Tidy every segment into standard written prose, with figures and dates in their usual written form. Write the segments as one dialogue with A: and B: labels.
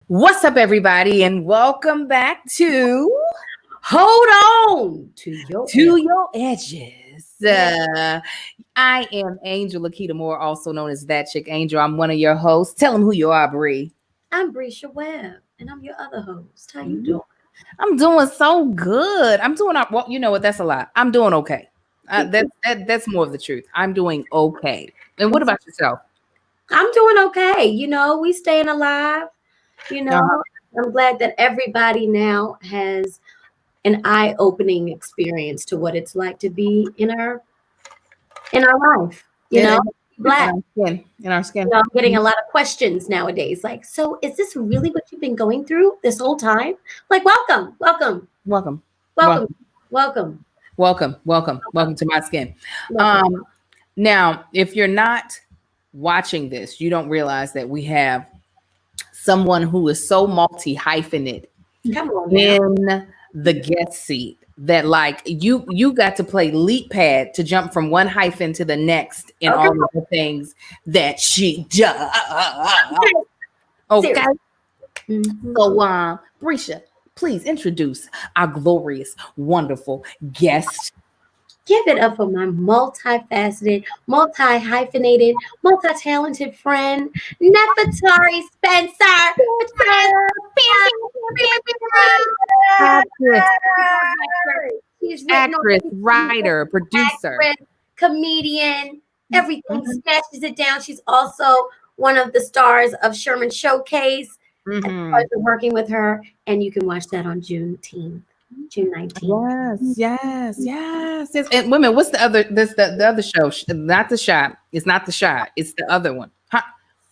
A: What's up, everybody, and welcome back to
B: Hold on to your
A: Edges. I am Angel Lakita Moore, also known as That Chick Angel. I'm one of your hosts. Tell them who you are, Bree.
B: I'm Brescia Webb, and I'm your other host. How you doing?
A: I'm doing so good. I'm doing well. You know what? That's a lot. I'm doing okay. That's more of the truth. I'm doing okay. And what about yourself?
B: I'm doing okay. We staying alive. I'm glad that everybody now has an eye-opening experience to what it's like to be in our life. Black.
A: In our skin.
B: I'm getting a lot of questions nowadays. Like, so is this really what you've been going through this whole time? Like, welcome to
A: my skin. Now, if you're not watching this, you don't realize that we have someone who is so multi-hyphenate in the guest seat that like you got to play leap pad to jump from one hyphen to the next in all of the things that she does. Okay. So Brescia, please introduce our glorious, wonderful guest.
B: Give it up for my multifaceted, multi-hyphenated, multi-talented friend, Nefertari Spencer.
A: Actress, writer, producer,
B: comedian, everything. Snatches it down. She's also one of the stars of Sherman Showcase. I started working with her, and you can watch that on June 19th.
A: Yes. And women, what's the other? This the other show? Not the Shot. It's not the Shot. It's the other one.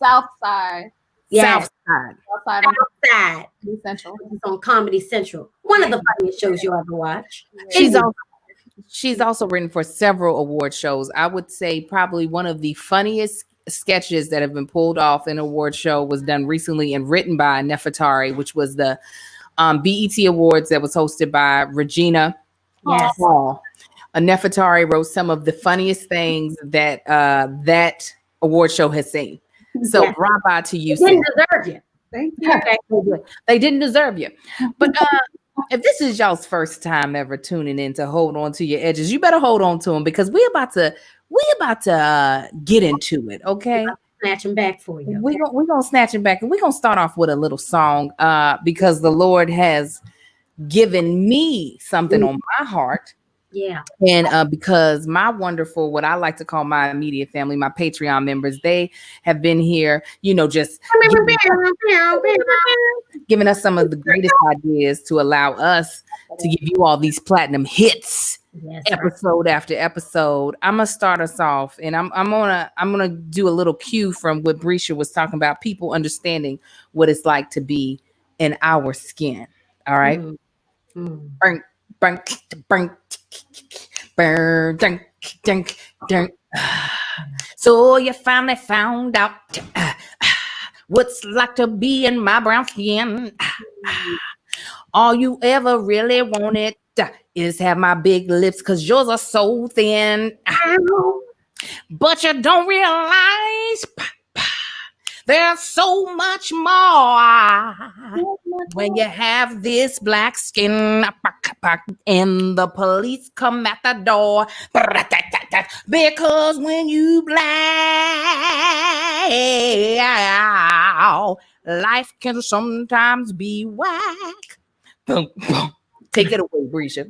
C: Southside.
B: Yes.
C: Southside.
B: Central. It's on Comedy Central. One of the funniest shows you'll ever watch.
A: She's also written for several award shows. I would say probably one of the funniest sketches that have been pulled off in an award show was done recently and written by Nefertari, which was the BET Awards that was hosted by Regina Hall. Nefertari wrote some of the funniest things that that award show has seen. So bravo to you.
B: They didn't deserve you.
C: Thank you.
A: They didn't deserve you. But if this is y'all's first time ever tuning in to Hold On to Your Edges, you better hold on to them because we're about to get into it. Okay.
B: Snatch them back for you.
A: Okay? We're gonna snatch them back, and we're gonna start off with a little song because the Lord has given me something on my heart.
B: Yeah.
A: And because my wonderful, what I like to call my immediate family, my Patreon members, they have been here, just giving us some of the greatest ideas to allow us to give you all these platinum hits. Yes, episode after episode. I'm gonna start us off, and I'm gonna do a little cue from what Brescia was talking about. People understanding what it's like to be in our skin. All right. So you finally found out what's like to be in my brown skin. All you ever really wanted is have my big lips because yours are so thin. But you don't realize there's so much more when you have this black skin and the police come at the door. Because when you black, life can sometimes be whack. Boom, boom. Take it away, Brescia.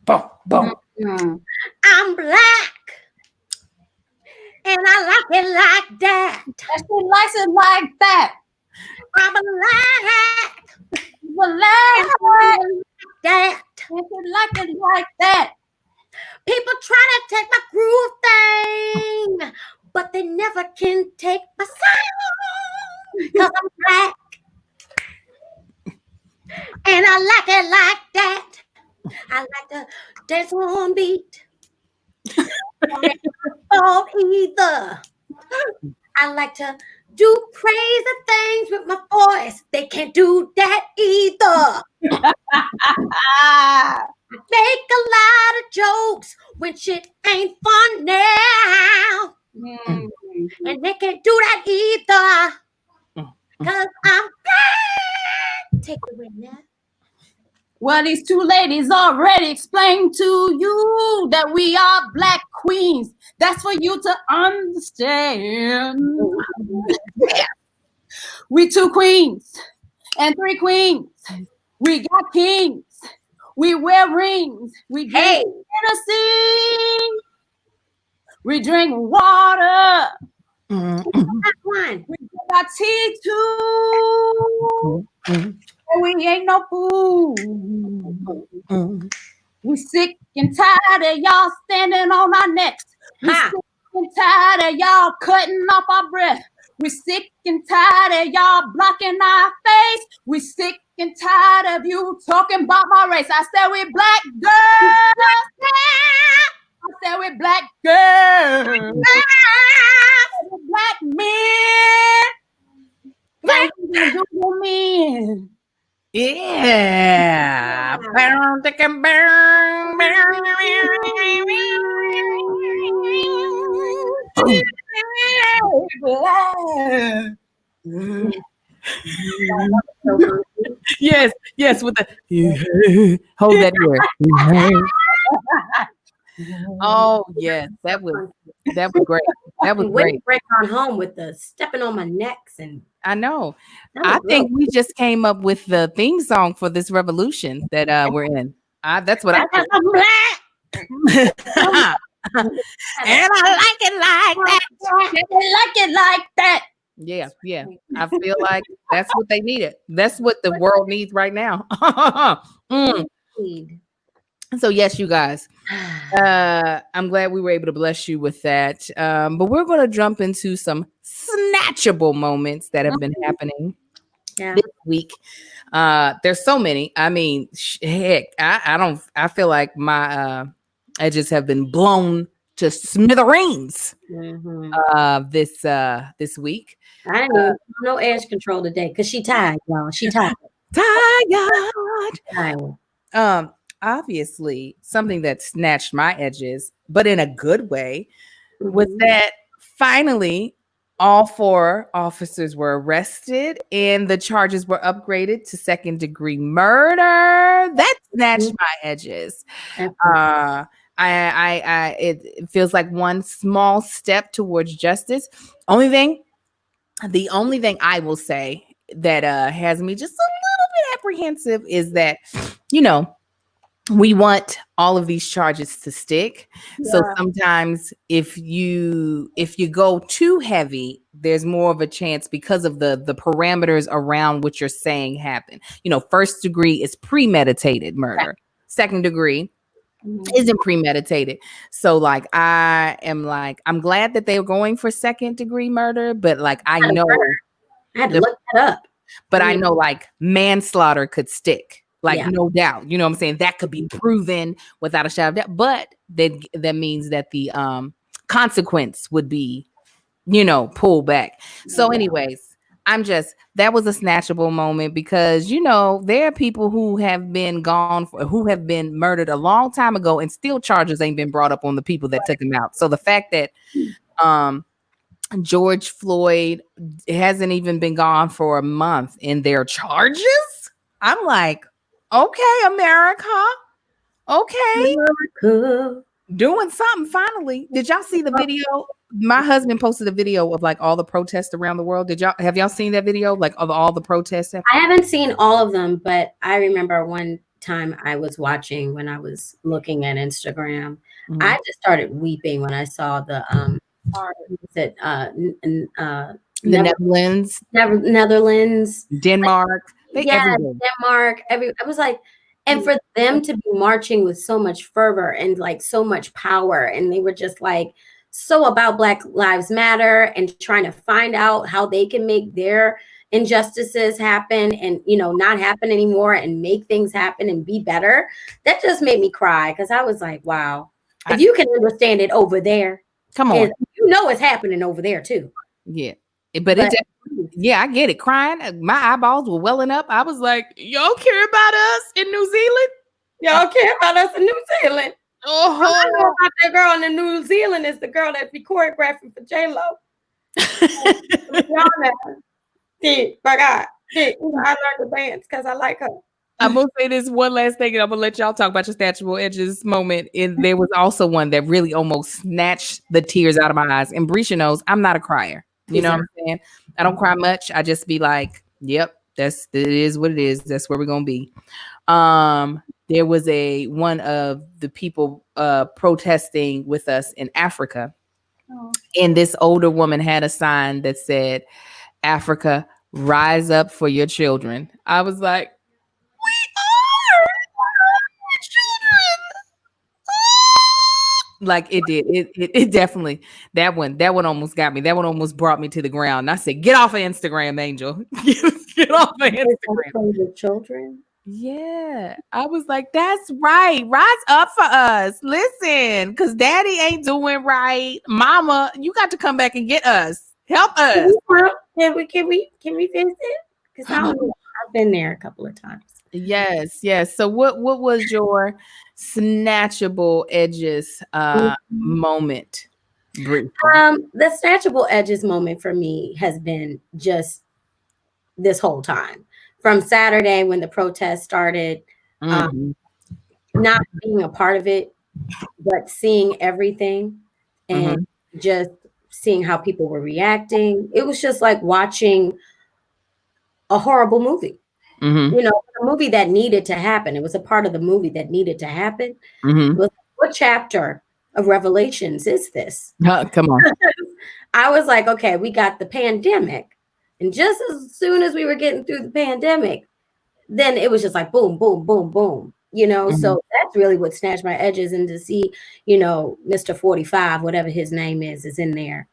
A: Boom, boom.
B: I'm black. And I like it like that.
C: And she likes it like that.
B: I'm black.
C: Black.
B: That.
C: And she like it like that.
B: People try to take my groove thing, but they never can take my sound. Because I'm black. And I like it like that. I like to dance on beat. Either. I like to do crazy things with my voice. They can't do that either. I make a lot of jokes when shit ain't fun now. And they can't do that either. Cause I'm Take it away now.
C: Well, these two ladies already explained to you that we are black queens. That's for you to understand.
A: Yeah.
C: We 2 queens and 3 queens. We got kings. We wear rings. We drink
B: Hey.
C: Tennessee. We drink water.
A: Mm,
B: That one.
C: We drink our tea too. And we ain't no fool. We sick and tired of y'all standing on our necks. We
B: Ha.
C: sick and tired of y'all cutting off our breath. We sick and tired of y'all blocking our face. We sick and tired of you talking about my race. I said we black girls. I said we black girls. We black men. Black men.
A: Yeah. Bow, ticka, bow, yes, yes, with the hold that ear. Oh yes, that was great. That was
B: When
A: great.
B: break on home with the stepping on my necks and
A: I know.
B: that was
A: I think
B: real.
A: we just came up with the theme song for this revolution that we're in. That's what I
B: Because
A: think.
B: I'm black.
A: And I like it like that.
C: They like it like that.
A: Yeah, yeah. I feel like that's what they needed. That's what the world needs right now. Mm. So yes, you guys. I'm glad we were able to bless you with that. But we're going to jump into some snatchable moments that have been happening this week. There's so many. I mean, heck, I feel like my edges have been blown to smithereens this week.
B: I didn't even no edge control today because she tired, y'all. She tired.
A: Tired. Obviously, something that snatched my edges, but in a good way, was that finally all 4 officers were arrested and the charges were upgraded to 2nd-degree murder. That snatched my edges. It feels like one small step towards justice. The only thing I will say that has me just a little bit apprehensive is that, you know, we want all of these charges to stick. Yeah. So sometimes if you go too heavy, there's more of a chance because of the parameters around what you're saying happen. You know, 1st degree is premeditated murder. 2nd degree isn't premeditated. So like I'm glad that they were going for 2nd-degree murder, but like I know
B: I had to look that up.
A: But I know like manslaughter could stick. Like, no doubt, you know what I'm saying? That could be proven without a shadow of doubt. But that means that the consequence would be, you know, pulled back. So anyways, that was a snatchable moment because, you know, there are people who have been who have been murdered a long time ago and still charges ain't been brought up on the people that took them out. So the fact that George Floyd hasn't even been gone for a month in their charges, I'm like, okay, America. Okay.
B: America.
A: Doing something finally. Did y'all see the video? My husband posted a video of like all the protests around the world. Have y'all seen that video? Like of all the protests?
B: I haven't seen all of them, but I remember one time I was watching when I was looking at Instagram. I just started weeping when I saw the
A: Netherlands,
B: Denmark.
A: Everywhere.
B: Denmark. I was like, and for them to be marching with so much fervor and like so much power, and they were just like so about Black Lives Matter and trying to find out how they can make their injustices happen and, you know, not happen anymore and make things happen and be better. That just made me cry because I was like, wow, if you can understand it over there,
A: come on,
B: you know it's happening over there too.
A: Yeah. But I get it. Crying. My eyeballs were welling up. I was like, y'all care about us in New Zealand?
B: Y'all care about us in New Zealand?
A: Oh,
B: I know about that girl in New Zealand is the girl that be choreographing for J-Lo. I learned to dance because I like her.
A: I'm gonna say this one last thing, and I'm gonna let y'all talk about your Snatchable Edges moment. And there was also one that really almost snatched the tears out of my eyes. And Brescia knows I'm not a crier. You know what I'm saying? I don't cry much. I just be like, "Yep, it is what it is. That's where we're gonna be." There was one of the people protesting with us in Africa, and this older woman had a sign that said, "Africa, rise up for your children." I was like, like it did. It definitely that one almost got me. That one almost brought me to the ground. And I said, "Get off of Instagram, Angel. Get off of Instagram."
B: For the children.
A: Yeah, I was like, "That's right. Rise up for us. Listen, because Daddy ain't doing right. Mama, you got to come back and get us. Help us."
B: Can we visit? Because I don't know. I've been there a couple of times.
A: Yes. So what was your Snatchable Edges moment, Brie?
B: The Snatchable Edges moment for me has been just this whole time. From Saturday when the protest started, not being a part of it, but seeing everything and just seeing how people were reacting. It was just like watching a horrible movie. You know, a movie that needed to happen. It was a part of the movie that needed to happen. What chapter of Revelations is this?
A: Come on.
B: I was like, okay, we got the pandemic. And just as soon as we were getting through the pandemic, then it was just like boom, boom, boom, boom. You know, so that's really what snatched my edges. And to see, you know, Mr. 45, whatever his name is in there.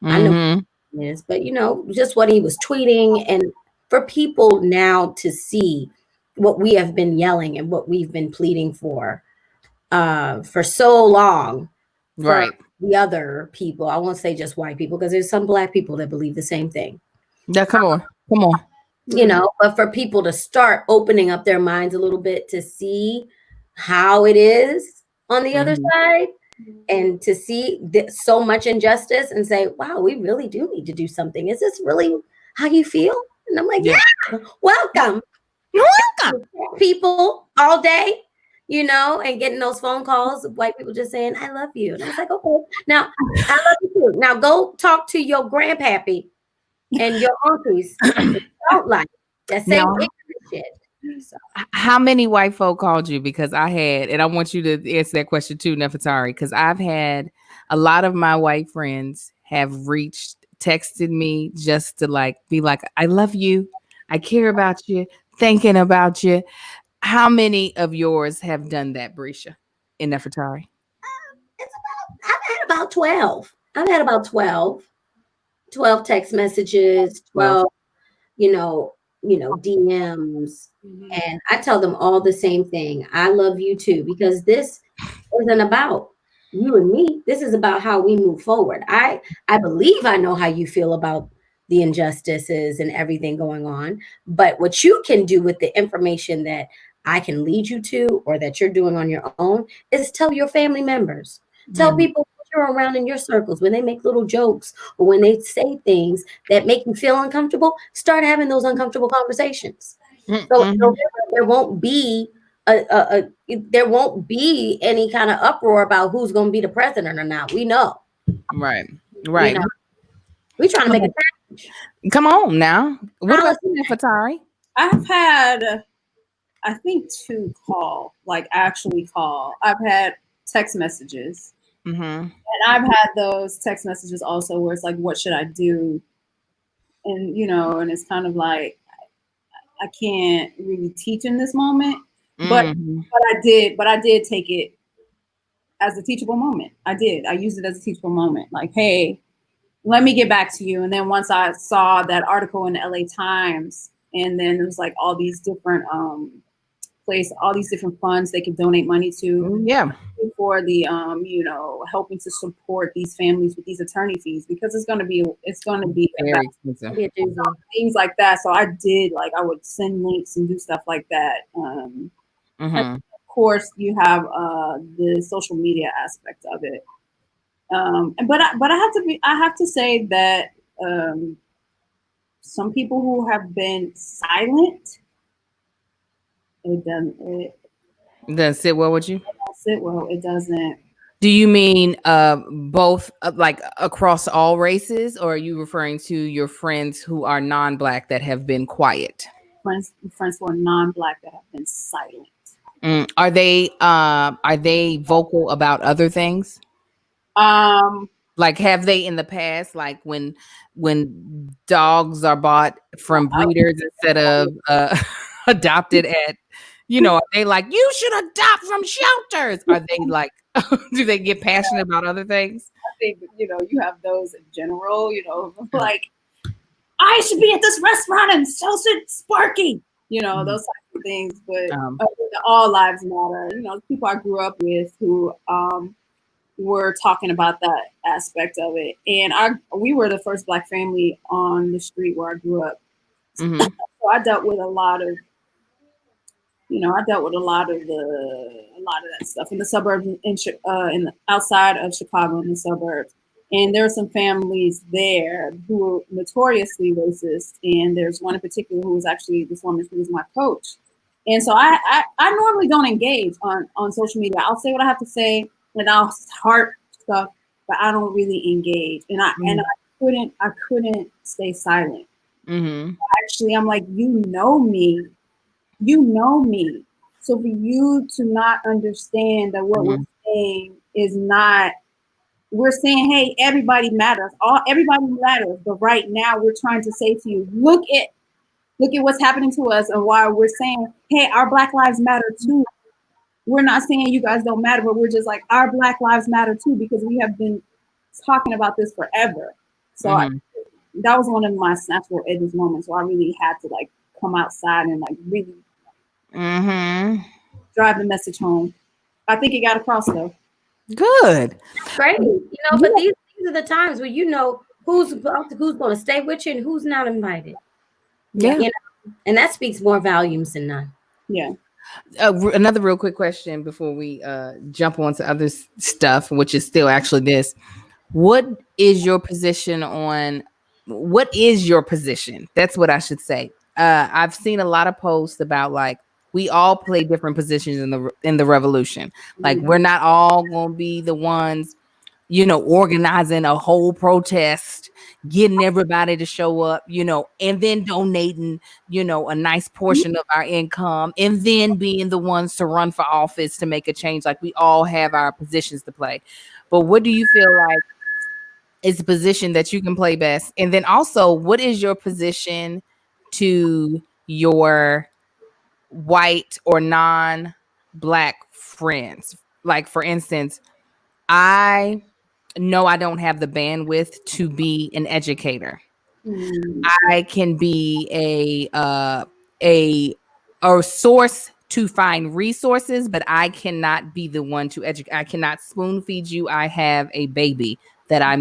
B: I know what it is, but you know, just what he was tweeting, and for people now to see what we have been yelling and what we've been pleading for so long,
A: Right.
B: The other people. I won't say just white people, because there's some Black people that believe the same thing.
A: Yeah, come on.
B: You know, but for people to start opening up their minds a little bit to see how it is on the other side, and to see so much injustice and say, wow, we really do need to do something. Is this really how you feel? And I'm like, yeah, welcome. People all day, you know, and getting those phone calls of white people just saying, I love you. And I was like, okay, now I love you too. Now go talk to your grandpappy and your aunties. Don't like that same shit. So.
A: How many white folk called you? Because I had, and I want you to answer that question too, Nefertari, because I've had a lot of my white friends have texted me just to like be like, I love you, I care about you, thinking about you. How many of yours have done that, Brescia, in Nefertari?
B: I've had about 12. I've had about 12 text messages, 12, you know, DMs. And I tell them all the same thing. I love you too, because this isn't about you and me. This is about how we move forward. I believe I know how you feel about the injustices and everything going on. But what you can do with the information that I can lead you to, or that you're doing on your own, is tell your family members. Tell people you're around in your circles, when they make little jokes or when they say things that make you feel uncomfortable, start having those uncomfortable conversations. So there won't be there won't be any kind of uproar about who's going to be the president or not. We know.
A: Right.
B: You know, we're trying to make a change.
A: Come on now. What about you, Nefertari?
C: I've had, I think, 2 actually call. I've had text messages. And I've had those text messages also where it's like, what should I do? And, you know, and it's kind of like, I can't really teach in this moment, but I did take it as a teachable moment. I used it as a teachable moment. Like, hey, let me get back to you. And then once I saw that article in the LA Times, and then there was like all these different all these different funds they can donate money to. For the you know, helping to support these families with these attorney fees, because it's going to be
A: very expensive.
C: Things like that. So I would send links and do stuff like that. Of course, you have the social media aspect of it. But I have to say that some people who have been silent, it
A: Doesn't sit well with you.
C: doesn't sit well. It doesn't.
A: Do you mean both like across all races, or are you referring to your friends who are non-black that have been quiet?
C: Friends who are non-black that have been silent.
A: Are they vocal about other things? Like have they in the past, like when dogs are bought from breeders instead of adopted at, are they like, you should adopt from shelters? Are they like, do they get passionate about other things?
C: I think you have those in general. Like I should be at this restaurant and so should Sparky. Those types of things. But all lives matter. People I grew up with who were talking about that aspect of it, and we were the first Black family on the street where I grew up.
A: Mm-hmm.
C: So I dealt with a lot of that stuff in the suburbs, in the outside of Chicago, in the suburbs. And there are some families there who were notoriously racist. And there's one in particular who was actually this woman who was my coach. And so I normally don't engage on social media. I'll say what I have to say, and I'll heart stuff, but I don't really engage. And I couldn't stay silent.
A: Mm-hmm.
C: Actually, I'm like, you know me. So for you to not understand that what we're saying is not, we're saying, hey, everybody matters. Everybody matters. But right now we're trying to say to you, look at what's happening to us, and why we're saying, hey, our Black lives matter too. We're not saying you guys don't matter, but we're just like, our Black lives matter too, because we have been talking about this forever. So that was one of my Snatchable edges moments where I really had to like come outside and like really drive the message home. I think it got across though.
A: Good.
B: Great. But these are the times where who's going to stay with you and who's not invited.
A: Yeah.
B: And that speaks more volumes than none.
C: Yeah.
A: Another real quick question before we jump on to other stuff, which is still actually this. What is your position? That's what I should say. I've seen a lot of posts about like, we all play different positions in the revolution. Like we're not all going to be the ones, organizing a whole protest, getting everybody to show up, and then donating, a nice portion of our income, and then being the ones to run for office to make a change. Like we all have our positions to play. But what do you feel like is the position that you can play best? And then also, what is your position to your white or non-Black friends? Like, for instance, I know I don't have the bandwidth to be an educator. I can be a source to find resources, but I cannot be the one to educate. I cannot spoon feed you. I have a baby that I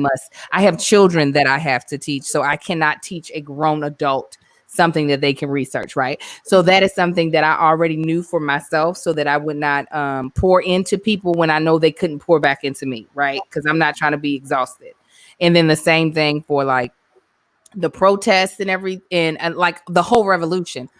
A: have children that I have to teach. So I cannot teach a grown adult something that they can research, right? So that is something that I already knew for myself, so that I would not pour into people when I know they couldn't pour back into me, right? Because I'm not trying to be exhausted. And then the same thing for like the protests and like the whole revolution.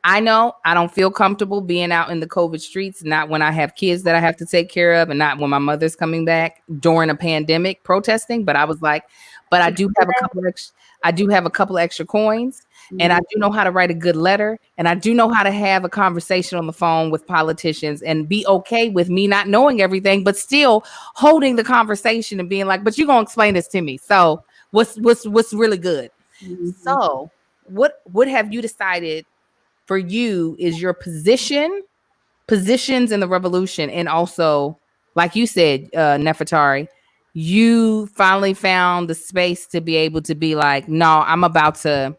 A: I know I don't feel comfortable being out in the COVID streets, not when I have kids that I have to take care of, and not when my mother's coming back during a pandemic protesting. But I was like, but I do have a couple extra coins, and I do know how to write a good letter, and I do know how to have a conversation on the phone with politicians and be okay with me not knowing everything, but still holding the conversation and being like, but you're gonna explain this to me. So what's really good? So what have you decided for you is your positions in the revolution? And also, like you said, Nefertari, you finally found the space to be able to be like, no, I'm about to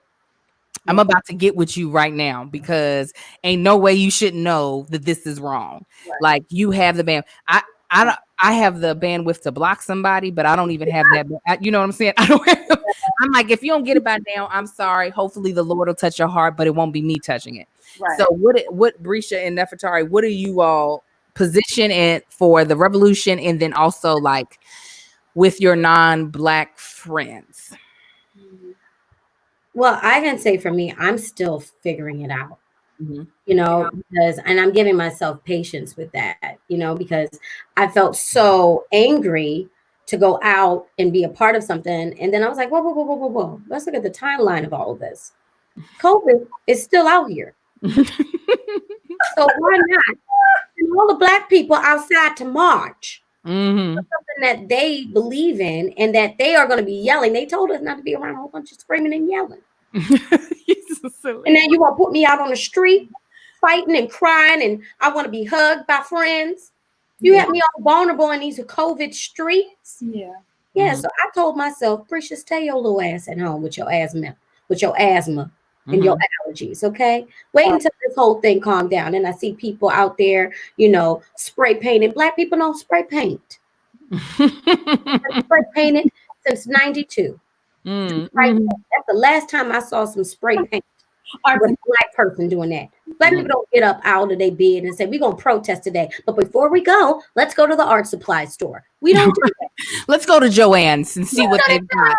A: get with you right now, because ain't no way you shouldn't know that this is wrong. Right. Like you have the band. I have the bandwidth to block somebody, but I don't even have that. You know what I'm saying? I'm like, if you don't get it by now, I'm sorry. Hopefully the Lord will touch your heart, but it won't be me touching it. Right. So what Brescia and Nefertari, what are you all position in for the revolution, and then also like with your non-Black friends?
B: Well, I can say for me, I'm still figuring it out.
A: Mhm.
B: Because, and I'm giving myself patience with that, because I felt so angry to go out and be a part of something. And then I was like, whoa, whoa, whoa, whoa, whoa, whoa. Let's look at the timeline of all of this. COVID is still out here. So why not send all the Black people outside to march?
A: Mhm.
B: Something that they believe in and that they are going to be yelling. They told us not to be around a whole bunch of screaming and yelling.
A: He's so silly.
B: And then you want to put me out on the street fighting and crying, and I want to be hugged by friends. You have me all vulnerable in these COVID streets.
C: Yeah.
B: Yeah, so I told myself, Prisha, stay your little ass at home with your asthma and your allergies, okay? Wait until this whole thing calm down. And I see people out there, spray painting. Black people don't spray paint. Spray painted since 92. Right? That's the last time I saw some spray paint with a Black person doing that. Black people don't get up out of their bed and say, we're going to protest today. But before we go, let's go to the art supply store. We don't do that.
A: Let's go to Joann's and see what they've got.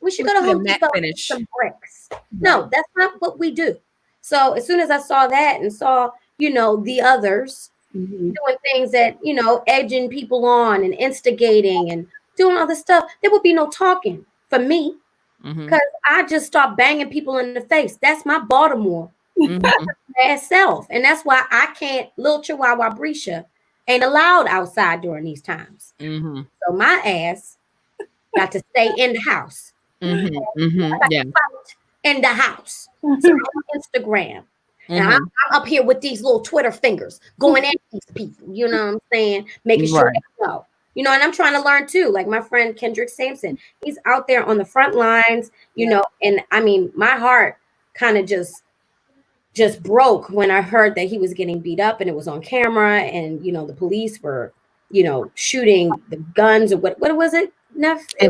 B: We should go to Home Depot and get some bricks. No, that's not what we do. So as soon as I saw that and saw, the others doing things that, edging people on and instigating and doing all this stuff, there would be no talking for me. Because I just start banging people in the face. That's my Baltimore ass self. And that's why I can't, little Chihuahua Brisha ain't allowed outside during these times. So my ass got to stay in the house.
A: Yeah.
B: In the house. So on Instagram. And I'm up here with these little Twitter fingers going at these people. You know what I'm saying? Making sure they know. And I'm trying to learn too. Like my friend Kendrick Sampson, he's out there on the front lines, and I mean, my heart kind of just broke when I heard that he was getting beat up and it was on camera, and the police were, shooting the guns or what was it?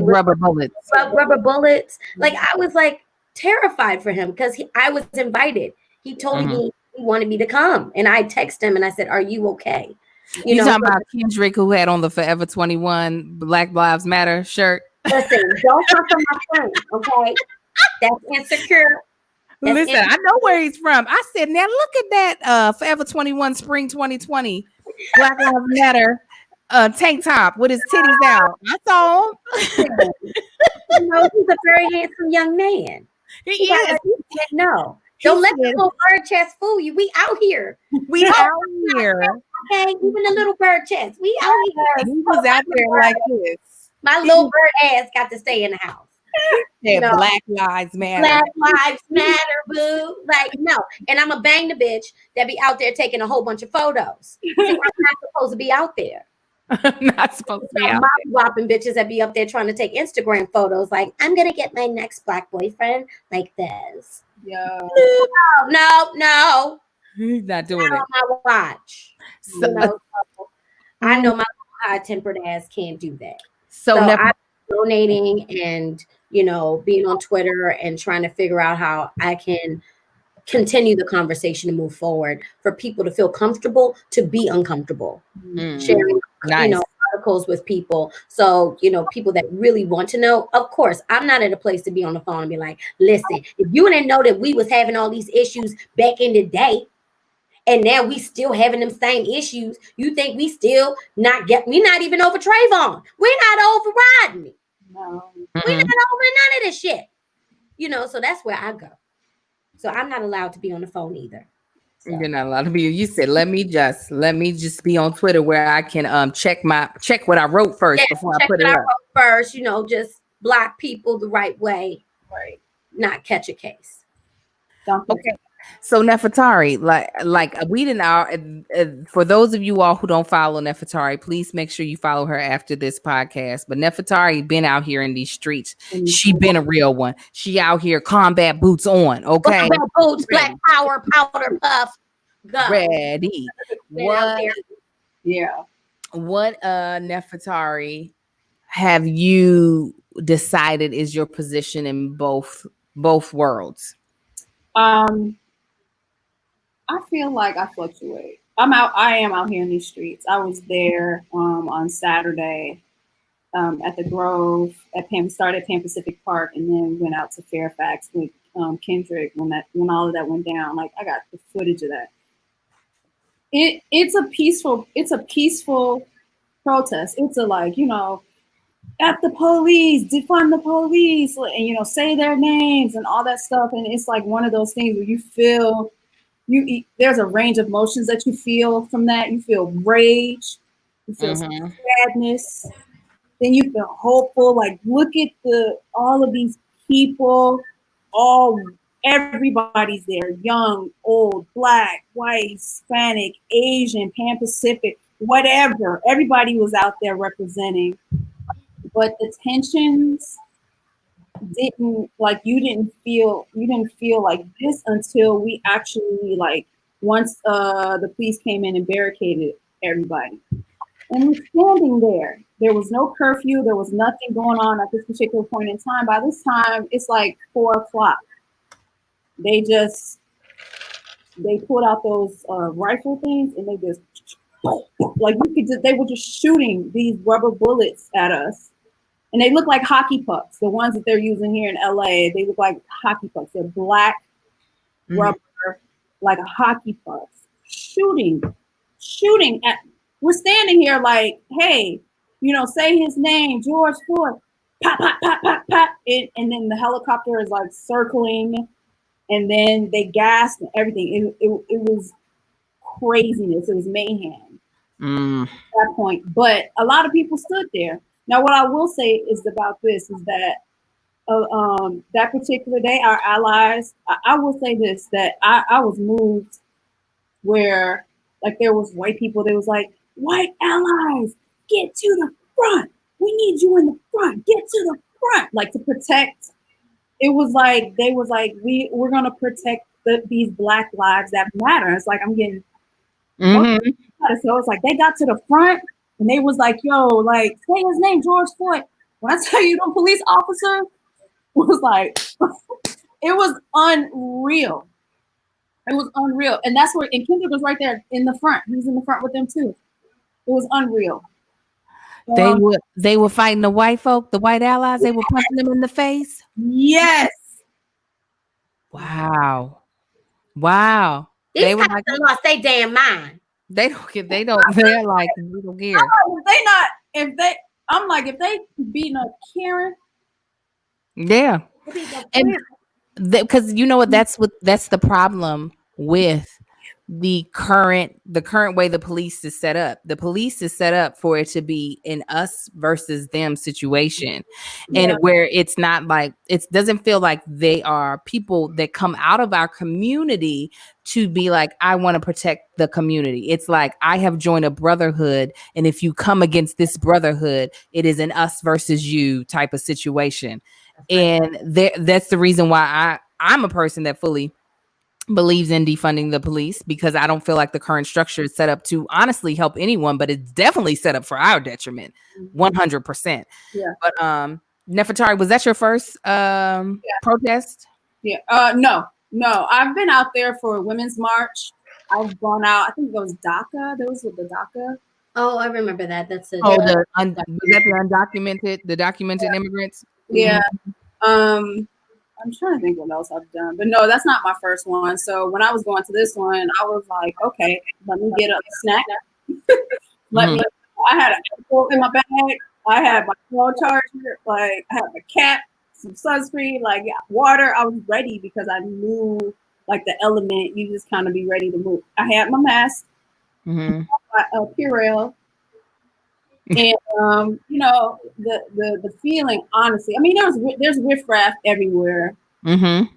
A: Rubber bullets.
B: Rubber bullets. Like I was like terrified for him because I was invited. He told me he wanted me to come, and I texted him and I said, "Are you okay?"
A: You talking about Kendrick, who had on the Forever 21 Black Lives Matter shirt?
B: Listen, don't come from my friend, okay? That's insecure.
A: Listen, I know where he's from. I said, now look at that Forever 21 Spring 2020 Black Lives Matter tank top with his titties out. I saw him.
B: He's a very handsome young man.
A: He is.
B: No. Don't let the little bird chest fool you. We out here.
A: We out here.
B: Okay, even the little bird chest. We out here.
A: He was out there like this.
B: My little bird ass got to stay in the house.
A: Yeah, Black Lives Matter.
B: Black Lives Matter, boo. Like, no. And I'm going to bang the bitch that be out there taking a whole bunch of photos. See, I'm not supposed to be out there.
A: I'm not supposed to be out there.
B: Whopping bitches that be up there trying to take Instagram photos. Like, I'm going to get my next Black boyfriend like this.
C: Yeah.
B: No.
A: He's not doing it.
B: On my watch. So, I know my high-tempered ass can't do that. So I'm donating and, being on Twitter and trying to figure out how I can continue the conversation and move forward for people to feel comfortable to be uncomfortable. Sharing, articles with people. So, people that really want to know. Of course, I'm not at a place to be on the phone and be like, listen, if you didn't know that we was having all these issues back in the day, and now we still having them same issues, you think we still we not even over Trayvon. We're not over Rodney.
C: No.
B: We're not over none of this shit. So that's where I go. So I'm not allowed to be on the phone either. So.
A: You're not allowed to be. You said, let me just be on Twitter where I can check what I wrote first before I put it up.
B: First, just block people the right way.
C: Right.
B: Not catch a case.
A: Okay. So Nefertari, like we didn't. For those of you all who don't follow Nefertari, please make sure you follow her after this podcast. But Nefertari been out here in these streets. She been a real one. She out here, combat boots on. Okay,
B: combat boots, Black Power, powder puff, go.
A: Ready. What?
C: Yeah.
A: What Nefertari have you decided is your position in both worlds?
C: I feel like I fluctuate. I am out here in these streets. I was there on Saturday. at the Grove, started at Pan Pacific Park, and then went out to Fairfax with Kendrick when all of that went down. Like I got the footage of that. It's a peaceful protest. It's a like, you know, F the police, defund the police, and say their names and all that stuff. And it's like one of those things where you feel there's a range of emotions that you feel from that. You feel rage, you feel sadness, then you feel hopeful. Like look at all of these people, everybody's there, young, old, black, white, Hispanic, Asian, Pan Pacific, whatever. Everybody was out there representing. But the tensions you didn't feel like this until we actually like once the police came in and barricaded everybody. And we're standing there. There was no curfew. There was nothing going on at this particular point in time. By this time, it's like 4:00. They pulled out those rifle things and they just like they were just shooting these rubber bullets at us. And they look like hockey pucks. The ones that they're using here in LA, they look like hockey pucks. They're black rubber, like a hockey puck. Shooting at. We're standing here like, hey, say his name, George Floyd. Pop, pop, pop, pop, pop. And then the helicopter is like circling, and then they gasped and everything. It was craziness. It was mayhem at that point. But a lot of people stood there. Now, what I will say is about this is that that particular day, our allies, I will say this, that I was moved where like there was white people, they was like, white allies, get to the front. We need you in the front. Get to the front. Like to protect. It was like, they was like, we're going to protect these black lives that matter. It's like, I'm getting, so it's like, they got to the front. And they was like, yo, like, say his name, George Floyd. When I tell you, the police officer was like, it was unreal. It was unreal. And that's where, and Kendrick was right there in the front. He was in the front with them too. It was unreal.
A: They were fighting the white folk, the white allies. They were punching them in the face.
C: Yes.
A: Wow.
B: These cops like, lost their damn mind.
A: They're like, we don't care.
C: I'm like, if they beating up Karen.
A: Yeah. And because you know what, that's the problem with the current way the police is set up. The police is set up for it to be an us versus them situation. And where it's not like, it doesn't feel like they are people that come out of our community to be like, I want to protect the community. It's like, I have joined a brotherhood, and if you come against this brotherhood, it is an us versus you type of situation. And that's the reason why I'm a person that fully believes in defunding the police, because I don't feel like the current structure is set up to honestly help anyone, but it's definitely set up for our detriment, 100%.
C: Yeah.
A: But Nefertari, was that your first protest?
C: Yeah. No. I've been out there for a women's march. I've gone out. I think it was DACA. There was with the DACA.
B: Oh, I remember that. That's it.
A: Was that the documented immigrants?
C: Yeah. I'm trying to think what else I've done, but no, that's not my first one. So when I was going to this one, I was like, okay, let me get a snack. I had a book in my bag. I had my phone charger. Like I had my cap, some sunscreen, like water. I was ready because I knew like the element. You just kind of be ready to move. I had my mask, my Purell. And the feeling, honestly, I mean, there's riffraff everywhere, trying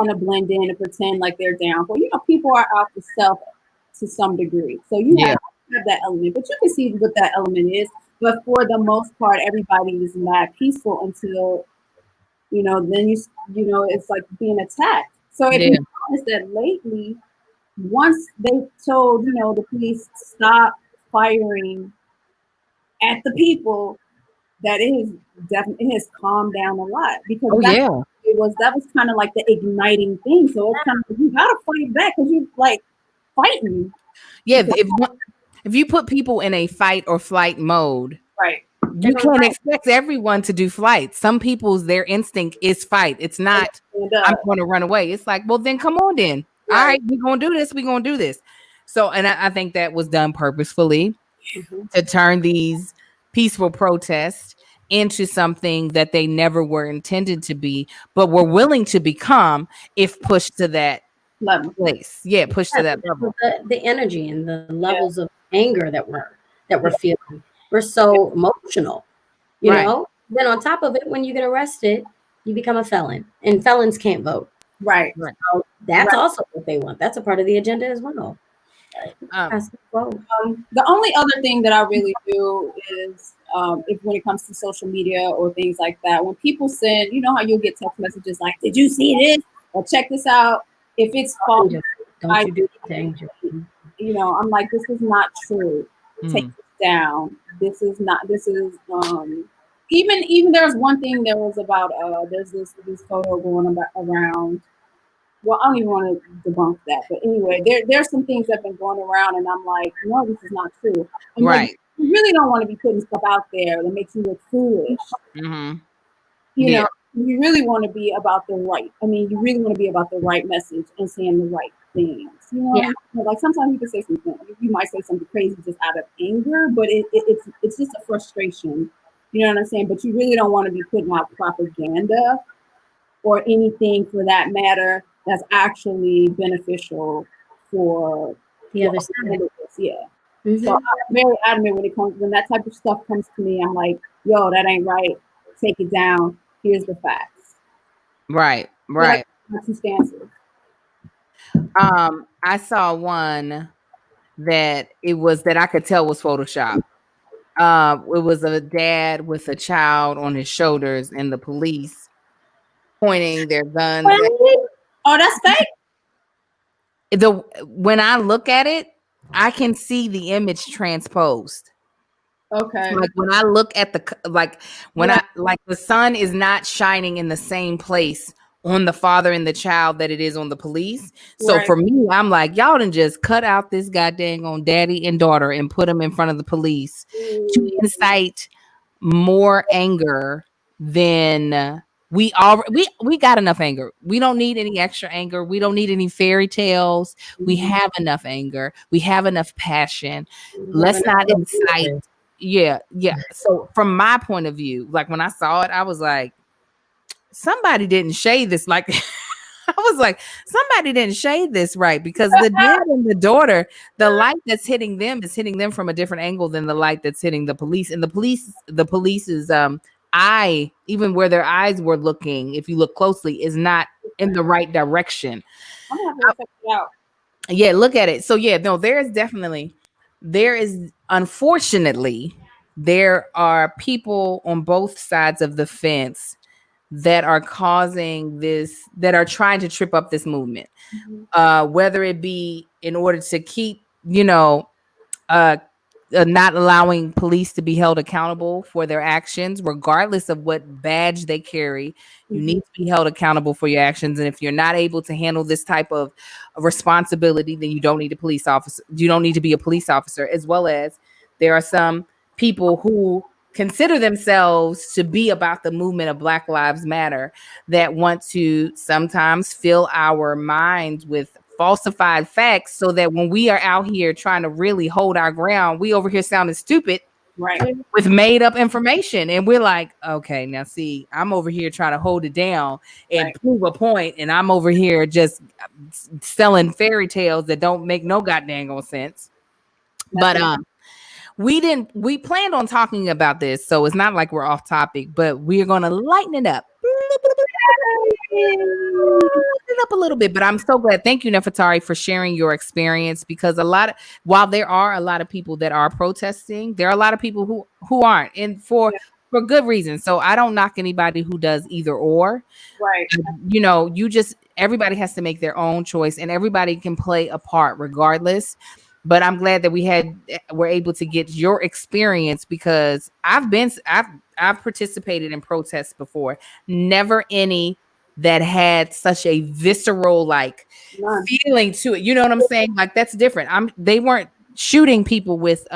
C: to blend in and pretend like they're down for. People are out for self to some degree, so you have that element, but you can see what that element is. But for the most part, everybody is mad peaceful until then it's like being attacked. So if you notice that lately, once they told the police stop firing at the people, that it has calmed down a lot, because that was kind of like the igniting thing. So it's kind of, you gotta fight back because you like fighting.
A: Yeah, if you put people in a fight or flight mode,
C: right,
A: You can't expect everyone to do flight. Some people's their instinct is fight. It's not I'm going to run away. It's like, well, then come on then. All right, we're gonna do this. We're gonna do this. So, and I think that was done purposefully to turn these peaceful protests into something that they never were intended to be, but were willing to become if pushed to that place. Yeah, pushed to that level.
B: The energy and the levels of anger that we're feeling. We're so emotional, you know. Then on top of it, when you get arrested, you become a felon, and felons can't vote.
C: Right.
B: So that's also what they want. That's a part of the agenda as well.
C: The only other thing that I really do is if when it comes to social media or things like that, when people send, you know how you'll get text messages like, "Did you see this?" or "Check this out." If it's false,
B: don't you do anything.
C: You know, I'm like, this is not true. Take this down. This is not. This is even there's one thing there was about there's this photo going around. Well, I don't even want to debunk that, but anyway, there's some things that have been going around, and I'm like, no, this is not true. I'm like, you really don't want to be putting stuff out there that makes you look foolish. You know, you really want to be about the right. I mean, you really want to be about the right message and saying the right things. You know, like sometimes you can say something. You might say something crazy just out of anger, but it's just a frustration. You know what I'm saying? But you really don't want to be putting out propaganda or anything for that matter that's actually beneficial for
B: the other side.
C: So I'm very adamant when that type of stuff comes to me. I'm like, yo, that ain't right. Take it down. Here's the facts.
A: Right.
C: Two stances.
A: I saw one that I could tell was Photoshop. It was a dad with a child on his shoulders and the police pointing their guns.
C: Oh, that's fake.
A: When I look at it, I can see the image transposed.
C: Okay.
A: Like when I look at the sun is not shining in the same place on the father and the child that it is on the police. So for me, I'm like, y'all done just cut out this goddamn on daddy and daughter and put them in front of the police to incite more anger than we got enough anger. We don't need any extra anger. We don't need any fairy tales. We have enough anger. We have enough passion. Let's not incite. Yeah. So from my point of view, like when I saw it, I was like, somebody didn't shade this. Like I was like, somebody didn't shade this right, because the dad and the daughter, the light that's hitting them is hitting them from a different angle than the light that's hitting the police. And the police's eye, even where their eyes were looking, if you look closely, is not in the right direction.
C: I'm gonna have to check it out.
A: Yeah, look at it. So unfortunately, there are people on both sides of the fence that are causing this, that are trying to trip up this movement, whether it be in order to keep, not allowing police to be held accountable for their actions, regardless of what badge they carry. You need to be held accountable for your actions. And if you're not able to handle this type of responsibility, then you don't need a police officer. You don't need to be a police officer. As well as there are some people who consider themselves to be about the movement of Black Lives Matter that want to sometimes fill our minds with falsified facts so that when we are out here trying to really hold our ground, we over here sounding stupid,
C: right,
A: with made up information. And we're like, okay, now see, I'm over here trying to hold it down and prove a point, and I'm over here just selling fairy tales that don't make no goddamn sense. But we planned on talking about this, so it's not like we're off topic, but we're gonna lighten it up. Up a little bit, but I'm so glad. Thank you, Nefertari, for sharing your experience, because while there are a lot of people that are protesting, there are a lot of people who aren't, and for good reason. So I don't knock anybody who does either or.
C: Right.
A: Everybody has to make their own choice, and everybody can play a part regardless. But I'm glad that we're able to get your experience, because I've participated in protests before. Never any that had such a visceral feeling to it. You know what I'm saying? Like, that's different. They weren't shooting people with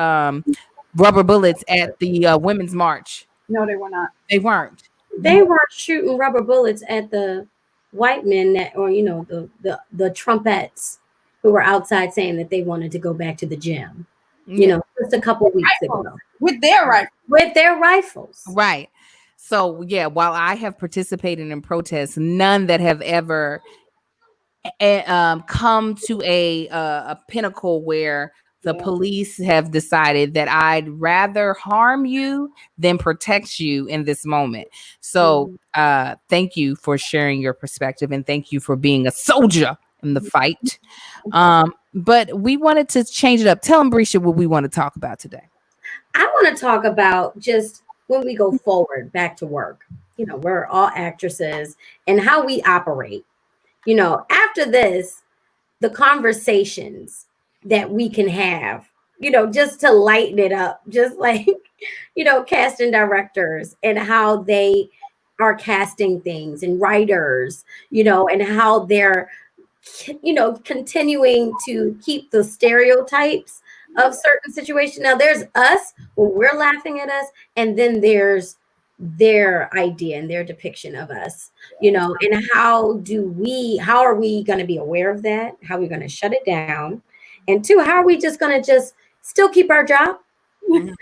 A: rubber bullets at the women's march.
C: No, they were not.
A: They weren't.
B: They weren't shooting rubber bullets at the white men that, or the Trumpettes who were outside saying that they wanted to go back to the gym. Just a couple weeks ago
C: With their rifles.
B: with their rifles.
A: Right. So yeah, while I have participated in protests, none that have ever come to a pinnacle where the police have decided that I'd rather harm you than protect you in this moment. So thank you for sharing your perspective, and thank you for being a soldier in the fight. But we wanted to change it up. Tell them, Brescia, what we want to talk about today.
B: I want to talk about just when we go forward back to work. We're all actresses and how we operate. After this, the conversations that we can have, just to lighten it up, just like, casting directors and how they are casting things, and writers, and how they're, continuing to keep the stereotypes of certain situations. Now there's us when we're laughing at us, and then there's their idea and their depiction of us, and how are we going to be aware of that? How are we going to shut it down? And two, how are we just going to just still keep our job? And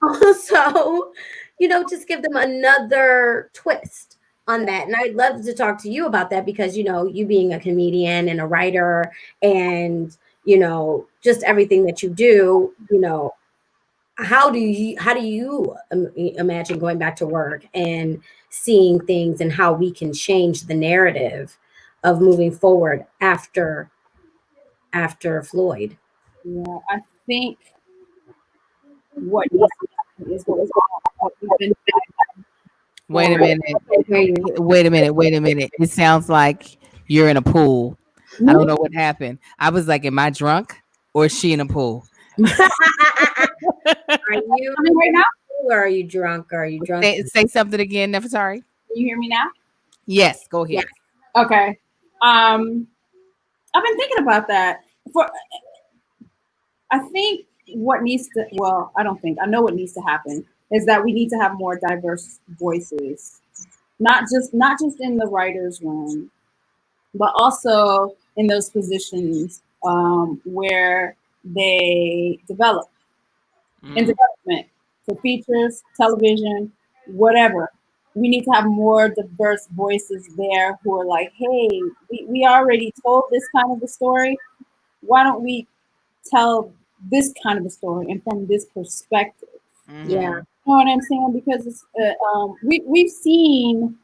B: also, just give them another twist on that. And I'd love to talk to you about that, because, you being a comedian and a writer and, just everything that you do, how do you imagine going back to work and seeing things, and how we can change the narrative of moving forward after Floyd?
C: Yeah, I think what needs to happen is what we've been doing.
A: Wait a minute. It sounds like you're in a pool. I don't know what happened. I was like, am I drunk or is she in a pool?
B: Are you
C: right now?
B: Or are you drunk? Are you drunk?
A: Say something again, Nefertari.
C: Can you hear me now?
A: Yes, go ahead.
B: Yes.
C: Okay. I've been thinking about that. I think what needs to, well, I don't think, I know what needs to happen is that we need to have more diverse voices, not just in the writer's room, but also in those positions where they develop, in development, for features, television, whatever. We need to have more diverse voices there who are like, hey, we already told this kind of a story. Why don't we tell this kind of a story and from this perspective?
B: Yeah.
C: You know what I'm saying? Because it's, we've seen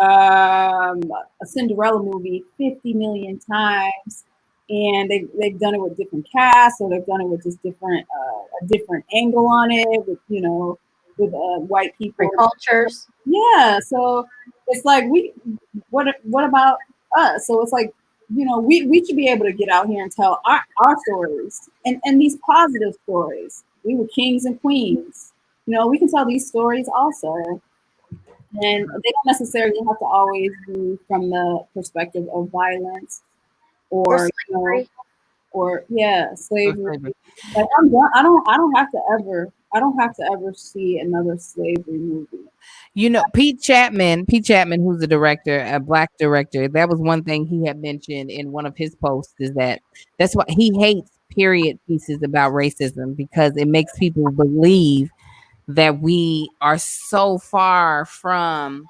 C: a Cinderella movie 50 million times, and they've done it with different casts, or they've done it with just different a different angle on it, with with white people,
B: cultures.
C: Yeah, so it's like what about us? So it's like, we should be able to get out here and tell our stories, and these positive stories. We were kings and queens. We can tell these stories also. And they don't necessarily have to always be from the perspective of violence or slavery. Slavery. Like I don't have to ever see another slavery movie.
A: Pete Chapman, who's a director, a Black director, that was one thing he had mentioned in one of his posts, is that's why he hates period pieces about racism, because it makes people believe that we are so far from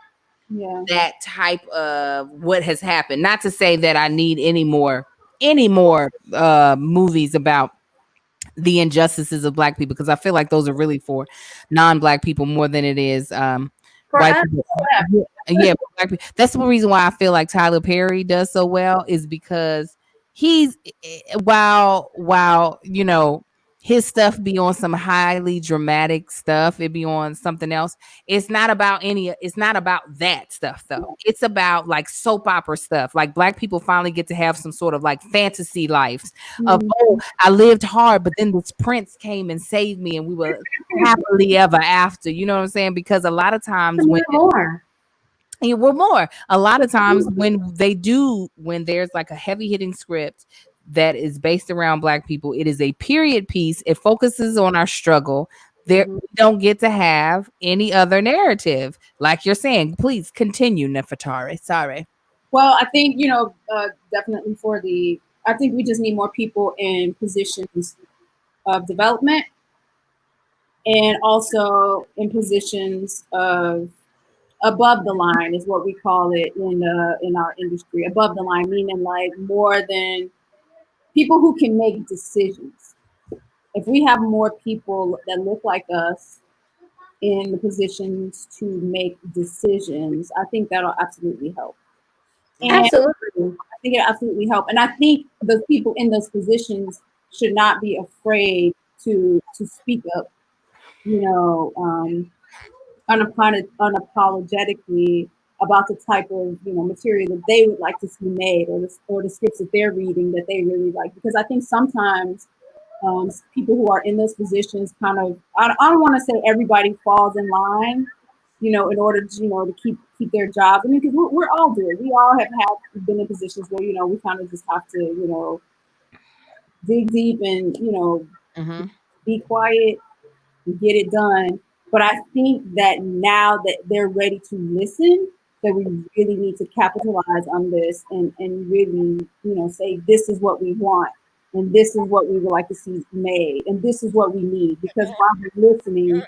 A: that type of what has happened. Not to say that I need any more movies about the injustices of Black people, because I feel like those are really for non-Black people more than it is white people. Yeah, Black people. That's the reason why I feel like Tyler Perry does so well, is because he's while his stuff be on some highly dramatic stuff, it be on something else. It's not about that stuff though. It's about like soap opera stuff. Like Black people finally get to have some sort of like fantasy lives of, I lived hard, but then this prince came and saved me, and we were happily ever after. You know what I'm saying? Because a lot of times a lot of times when there's like a heavy hitting script, that is based around Black people. It is a period piece. It focuses on our struggle. There, we don't get to have any other narrative, like you're saying. Please continue, Nefertari. Sorry.
C: Well, I think, definitely I think we just need more people in positions of development, and also in positions of above the line is what we call it in our industry. Above the line, meaning like more than people who can make decisions. If we have more people that look like us in the positions to make decisions, I think that'll absolutely help. And
B: Absolutely.
C: I think it absolutely help. And I think those people in those positions should not be afraid to speak up, unapologetically about the type of material that they would like to see made, or the scripts that they're reading that they really like. Because I think sometimes people who are in those positions kind of, I don't want to say everybody falls in line, in order to, to keep their jobs. I mean, because we're all doing, we all have been in positions where, we kind of just have to, dig deep and, be quiet and get it done. But I think that now that they're ready to listen, that we really need to capitalize on this and really, say, this is what we want. And this is what we would like to see made. And this is what we need. Because while they're listening,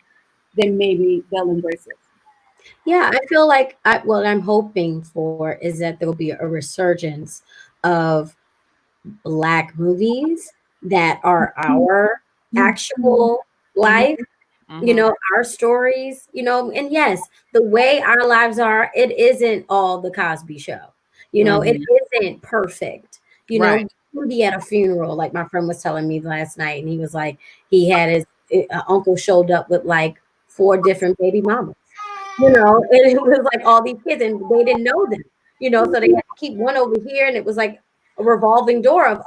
C: then maybe they'll embrace it.
B: Yeah, I feel like what I'm hoping for is that there'll be a resurgence of Black movies that are our actual life, our stories, and yes, the way our lives are, it isn't all the Cosby Show. It isn't perfect.
A: Right.
B: You can be at a funeral, like my friend was telling me last night, and he was like, he had his uncle showed up with like 4 different baby mamas, and it was like all these kids, and they didn't know them, so they had to keep one over here, and it was like a revolving door of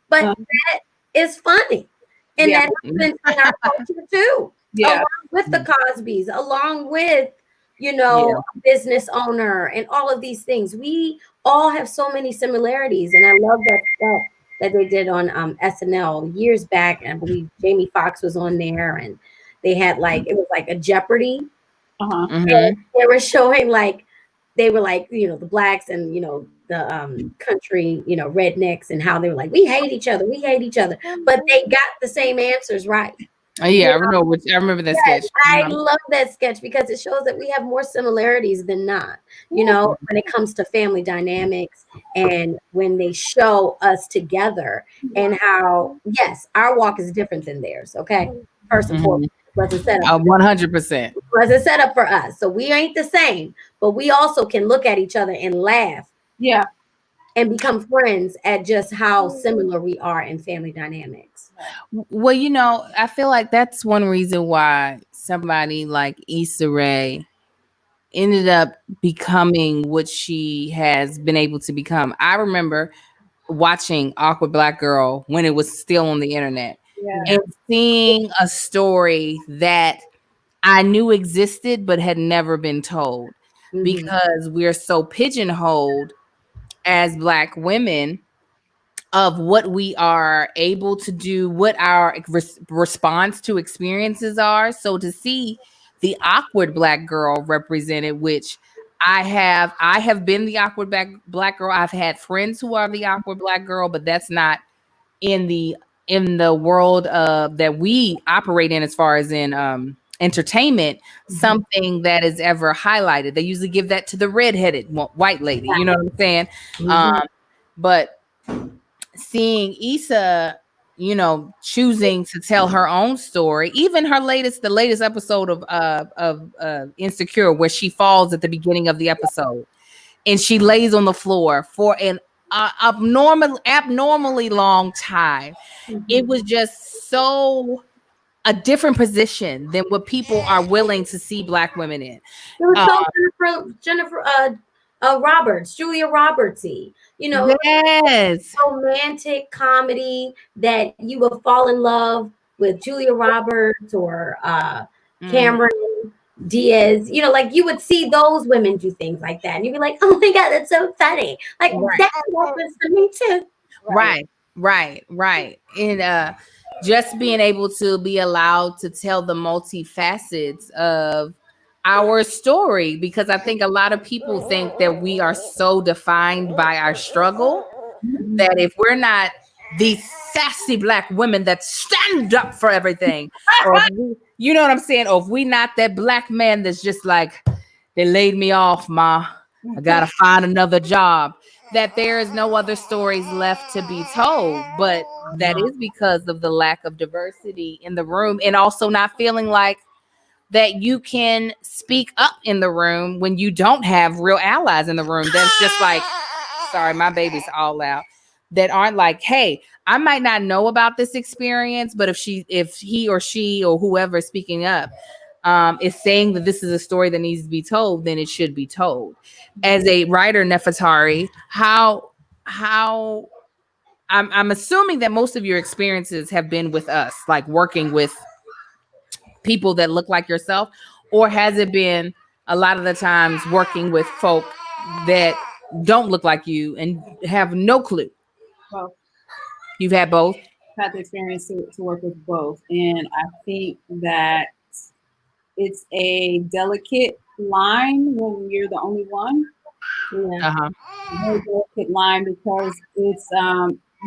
B: but that is funny, and that happens in our culture too, along with the Cosbys, along with business owner and all of these things. We all have so many similarities, and I love that they did on SNL years back, and I believe Jamie Foxx was on there, and they had it was like a Jeopardy. And they were showing they were the Blacks and the country rednecks, and how they were like, we hate each other, but they got the same answers right.
A: Yeah, I remember that sketch.
B: I love that sketch because it shows that we have more similarities than not, when it comes to family dynamics, and when they show us together, and how, yes, our walk is different than theirs. Okay. First and foremost, wasn't set up
A: 100%.
B: wasn't set up for us. So we ain't the same, but we also can look at each other and laugh.
C: Yeah.
B: And become friends at just how similar we are in family dynamics.
A: Well, I feel like that's one reason why somebody like Issa Rae ended up becoming what she has been able to become. I remember watching Awkward Black Girl when it was still on the internet, and seeing a story that I knew existed but had never been told, because we're so pigeonholed as Black women of what we are able to do, what our response to experiences are. So to see the awkward Black girl represented, which I have been the awkward black girl. I've had friends who are the awkward Black girl, but that's not in the world that we operate in, as far as in entertainment, something that is ever highlighted. They usually give that to the redheaded white lady, you know what I'm saying? But seeing Issa, choosing to tell her own story, even the latest episode of Insecure, where she falls at the beginning of the episode and she lays on the floor for an abnormally long time. It was just so a different position than what people are willing to see Black women in.
B: It was Jennifer Roberts, Julia Robertsy,
A: yes,
B: romantic comedy that you will fall in love with Julia Roberts or Cameron Diaz, you would see those women do things like that, and you'd be like, oh my God, that's so funny. That happens to me too.
A: Right. And just being able to be allowed to tell the multifacets of our story, because I think a lot of people think that we are so defined by our struggle that if we're not these sassy Black women that stand up for everything, or if we, you know what I'm saying, or if we not that Black man that's just like, they laid me off, ma, I gotta find another job, that there is no other stories left to be told. But that is because of the lack of diversity in the room, and also not feeling like that you can speak up in the room when you don't have real allies in the room. That's just like, sorry, my baby's all out. That aren't like, hey, I might not know about this experience, but if he or she or whoever is speaking up is saying that this is a story that needs to be told, then it should be told. As a writer, Nefertari, how I'm assuming that most of your experiences have been with us, like working with people that look like yourself, or has it been a lot of the times working with folk that don't look like you and have no clue?
C: Both.
A: You've had both?
C: Had the experience to work with both, and I think that it's a delicate line when you're the only one.
A: Uh-huh.
C: Very delicate line, because it's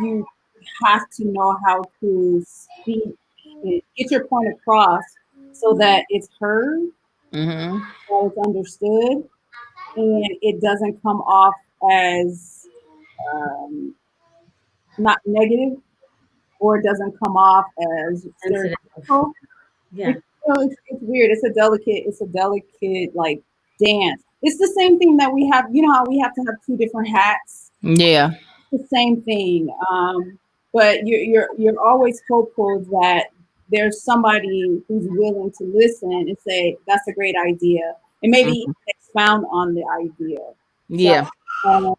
C: you have to know how to speak and get your point across so that it's heard,
A: Mm-hmm.
C: that it's understood, and it doesn't come off as not negative, or it doesn't come off as stereotypical.
B: Yeah.
C: It's weird. It's a delicate like dance. It's the same thing that we have. You know how we have to have two different hats.
A: Yeah.
C: It's the same thing. But you're always hopeful that there's somebody who's willing to listen and say that's a great idea, and maybe expound on the idea.
A: Yeah.
C: So,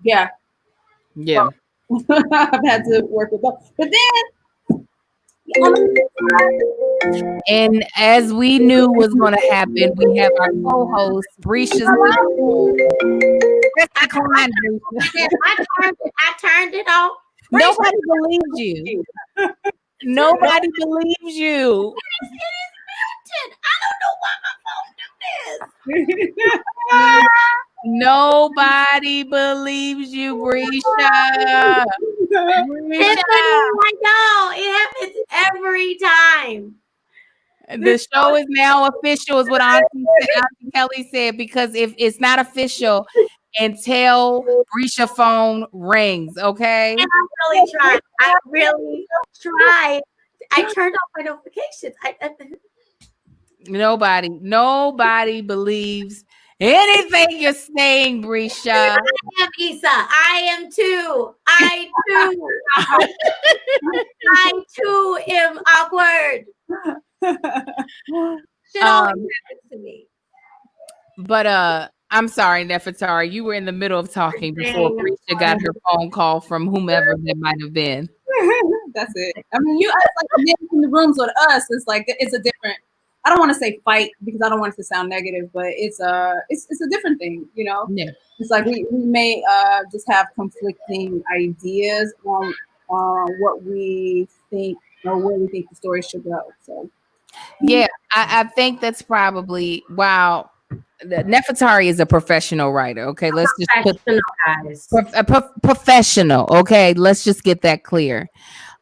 C: yeah.
A: Yeah.
C: I've had to work with both, but then.
A: And as we knew was going to happen, we have our co-host, Brisha's.
B: I turned it off.
A: Nobody believes you. Nobody believes you.
B: I don't know why my phone do this.
A: Nobody believes you, Brisha.
B: I know. It happens every time.
A: The show is now official, is what Auntie Kelly said, because if it's not official until Brisha phone rings, okay?
B: And I really tried. I turned off my notifications.
A: Nobody believes anything you're saying, Brisha.
B: I am Issa. I am too. I too am awkward. Shit always happens to me.
A: But I'm sorry, Nefertari, you were in the middle of talking before Brisha got her phone call from whomever that might have been.
C: That's it. I mean, it's like in the rooms with us. It's like it's a different. I don't want to say fight because I don't want it to sound negative, but it's a different thing, you know.
A: Yeah.
C: It's like we may just have conflicting ideas on what we think or where we think the story should go. So
A: yeah, I think that's probably wow. Nefertari is a professional writer. Okay, let's just put professional. Okay, let's just get that clear.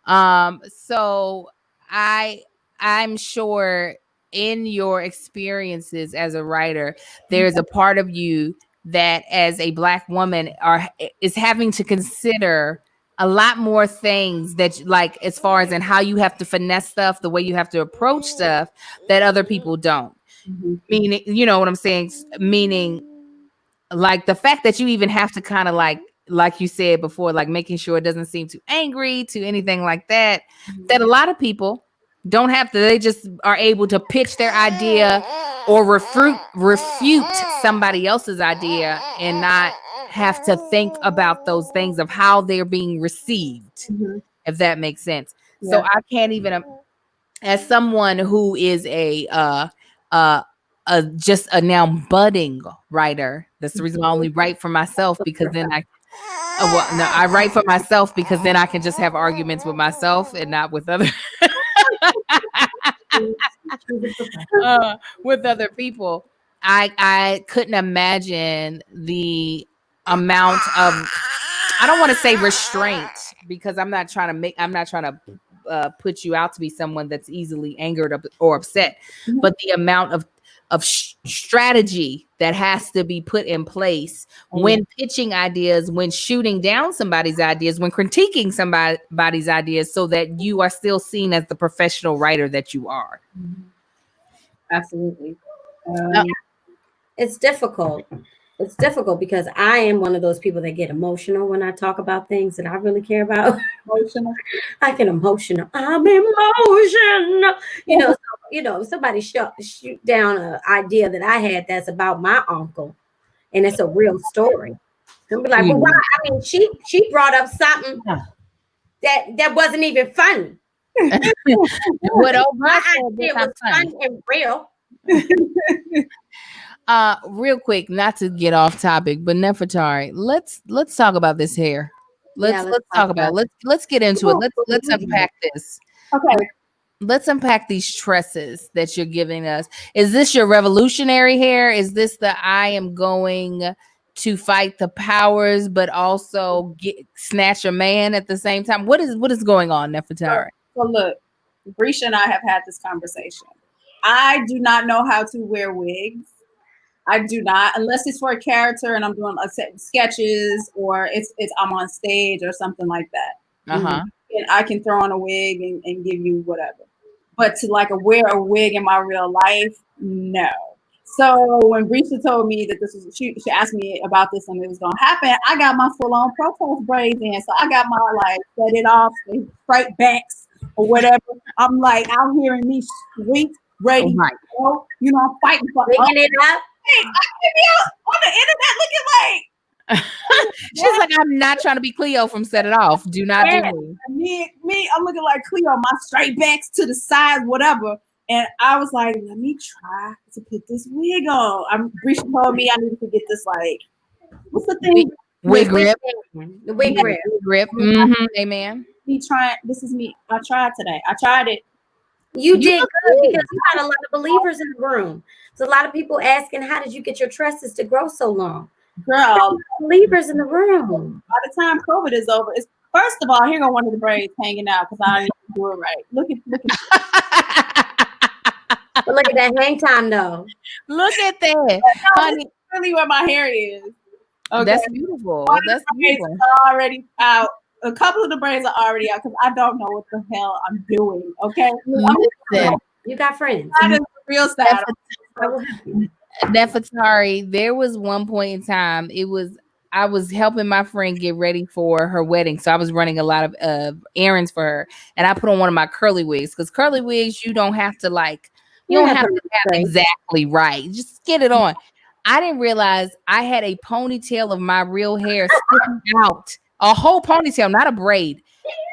A: So I'm sure in your experiences as a writer, there's a part of you that, as a Black woman, is having to consider a lot more things that, like, as far as in how you have to finesse stuff, the way you have to approach stuff that other people don't. Meaning, you know what I'm saying? Meaning, like, the fact that you even have to kind of like you said before, like making sure it doesn't seem too angry to anything like that, that a lot of people don't have to. They just are able to pitch their idea or refute somebody else's idea and not have to think about those things of how they're being received, if that makes sense. Yeah. So I can't even, as someone who is just a now budding writer. That's the reason I only write for myself, because then Well, no, I write for myself because then I can just have arguments with myself and not with other with other people. I couldn't imagine the amount of, I don't want to say restraint because I'm not trying to put you out to be someone that's easily angered or upset, but the amount of strategy that has to be put in place when pitching ideas, when shooting down somebody's ideas, when critiquing somebody's ideas, so that you are still seen as the professional writer that you are.
C: Absolutely.
B: It's difficult. It's difficult because I am one of those people that get emotional when I talk about things that I really care about.
C: Emotional.
B: I get emotional. I'm emotional. If somebody shoot down an idea that I had that's about my uncle, and it's a real story. I'll be like, well, why? I mean, she brought up something that wasn't even funny.
A: What
B: My idea was funny and real.
A: Real quick, not to get off topic, but Nefertari, let's talk about this hair. Let's talk about it. Let's get into it. Let's unpack this.
C: Okay.
A: Let's unpack these tresses that you're giving us. Is this your revolutionary hair? Is this the I am going to fight the powers, but also snatch a man at the same time? What is going on, Nefertari?
C: So look, Brisha and I have had this conversation. I do not know how to wear wigs. I do not, unless it's for a character and I'm doing sketches or it's I'm on stage or something like that. And I can throw on a wig and give you whatever. But to wear a wig in my real life, no. So when Brisha told me that this was, she asked me about this and it was gonna happen, I got my full-on protest braids in. So I got my set it off, straight backs or whatever. I'm out here in me sweet, ready, I'm fighting for
B: Making it up.
C: Hey, I can be out on the internet looking
A: She's like, I'm not trying to be Cleo from Set It Off. Do not do
C: me. I'm looking like Cleo, my straight backs to the side, whatever. And I was like, let me try to put this wig on. Brisha told me I needed to get this what's the thing?
A: Wig grip.
B: The wig grip.
A: Mm-hmm. Amen.
C: Me trying. This is me. I tried today. I tried it.
B: You did good because you had a lot of believers in the room. So a lot of people asking, how did you get your tresses to grow so long?
C: Girl,
B: believers in the room.
C: By the time COVID is over, first of all, here go one of the braids hanging out because I didn't do it right. Look at
B: But look at that hang time though.
A: Look at that.
C: Honey, that's really where my hair is. Okay.
A: That's beautiful. That's beautiful.
C: Already out. A couple of the braids are already out because I don't know what the hell I'm doing. Okay.
B: Listen, you got friends.
C: That is the real style.
A: Nefertari, there was one point in time, I was helping my friend get ready for her wedding. So I was running a lot of errands for her. And I put on one of my curly wigs because curly wigs, you don't have to you don't have to have exactly right. Just get it on. I didn't realize I had a ponytail of my real hair sticking out. A whole ponytail, not a braid.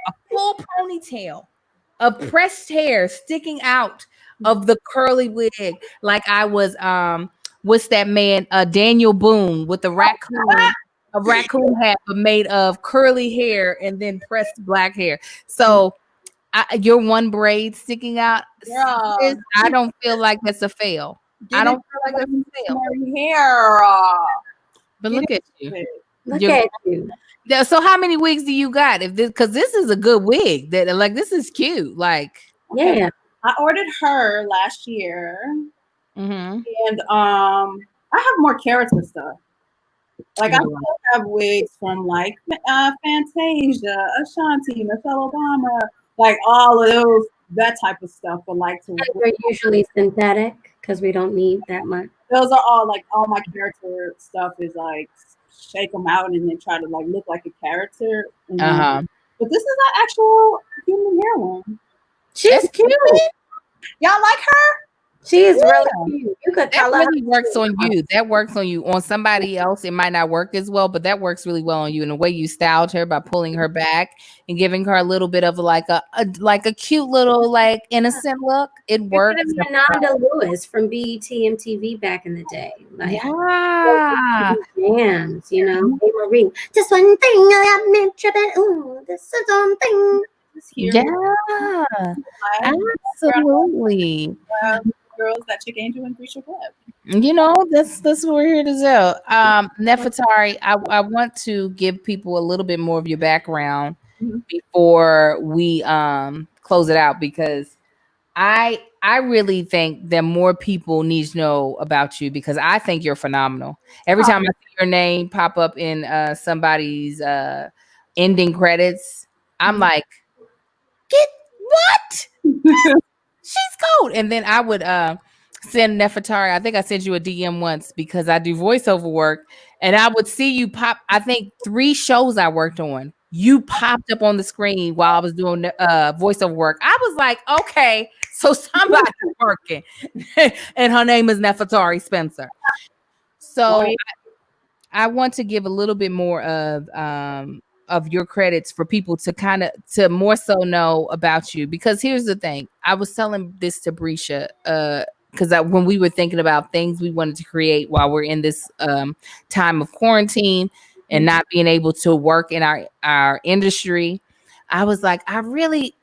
A: A full ponytail of pressed hair sticking out of the curly wig. Like I was, what's that man? Daniel Boone with the raccoon. A raccoon hat, but made of curly hair and then pressed black hair. So your one braid sticking out, I don't feel like that's a fail. I don't feel like that's a fail.
C: Hair.
A: But look at you.
B: Look at you.
A: So how many wigs do you got? Because this is a good wig. That this is cute.
B: Yeah.
C: I ordered her last year.
A: Mm-hmm.
C: And I have more character stuff. I still have wigs from Fantasia, Ashanti, Michelle Obama, all of those, that type of stuff. But
B: they're usually synthetic because we don't need that much.
C: Those are all all my character stuff is shake them out and then try to look like a character. But this is an actual human hair one.
B: She's cute.
C: Y'all like her?
B: She is really cute. You could
A: That
B: tell her.
A: really works on you. That works on you. On somebody else, it might not work as well, but that works really well on you. And the way you styled her by pulling her back and giving her a little bit of like a cute little like innocent look, it
B: You're
A: works.
B: giving me a Nanda Lewis from BET MTV back in the day. Like,
A: Yeah.
B: jams, you know. Hey, Marie, just one thing I got me tripping. Ooh, this is one thing.
A: Yeah. Absolutely.
C: Girls that chick Angel and Grisha Webb.
A: You know, that's what we're here to do. Nefertari, I want to give people a little bit more of your background before we close it out, because I really think that more people need to know about you, because I think you're phenomenal. Every time I see your name pop up in somebody's ending credits, I'm like, get what? She's cold. And then I would send Nefertari. I think I sent you a DM once because I do voiceover work, and I would see you pop. I think 3 shows I worked on, you popped up on the screen while I was doing voiceover work. I was like, okay, so somebody's working, and her name is Nefertari Spencer. So I want to give a little bit more of your credits for people to kind of to more so know about you, because here's the thing. I was telling this to Brescia because when we were thinking about things we wanted to create while we're in this time of quarantine and not being able to work in our industry, I was like, I really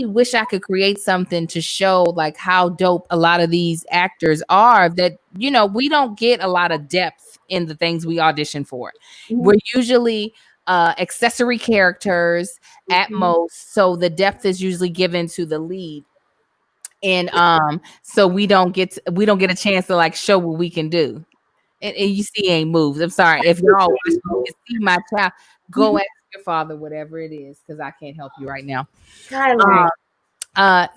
A: wish I could create something to show like how dope a lot of these actors are, that, you know, we don't get a lot of depth in the things we audition for. We're usually accessory characters at most, so the depth is usually given to the lead, and so we don't get a chance to like show what we can do. And you see, ain't moves. I'm sorry if y'all watch, you can see my child. Go ask your father whatever it is, because I can't help you right now.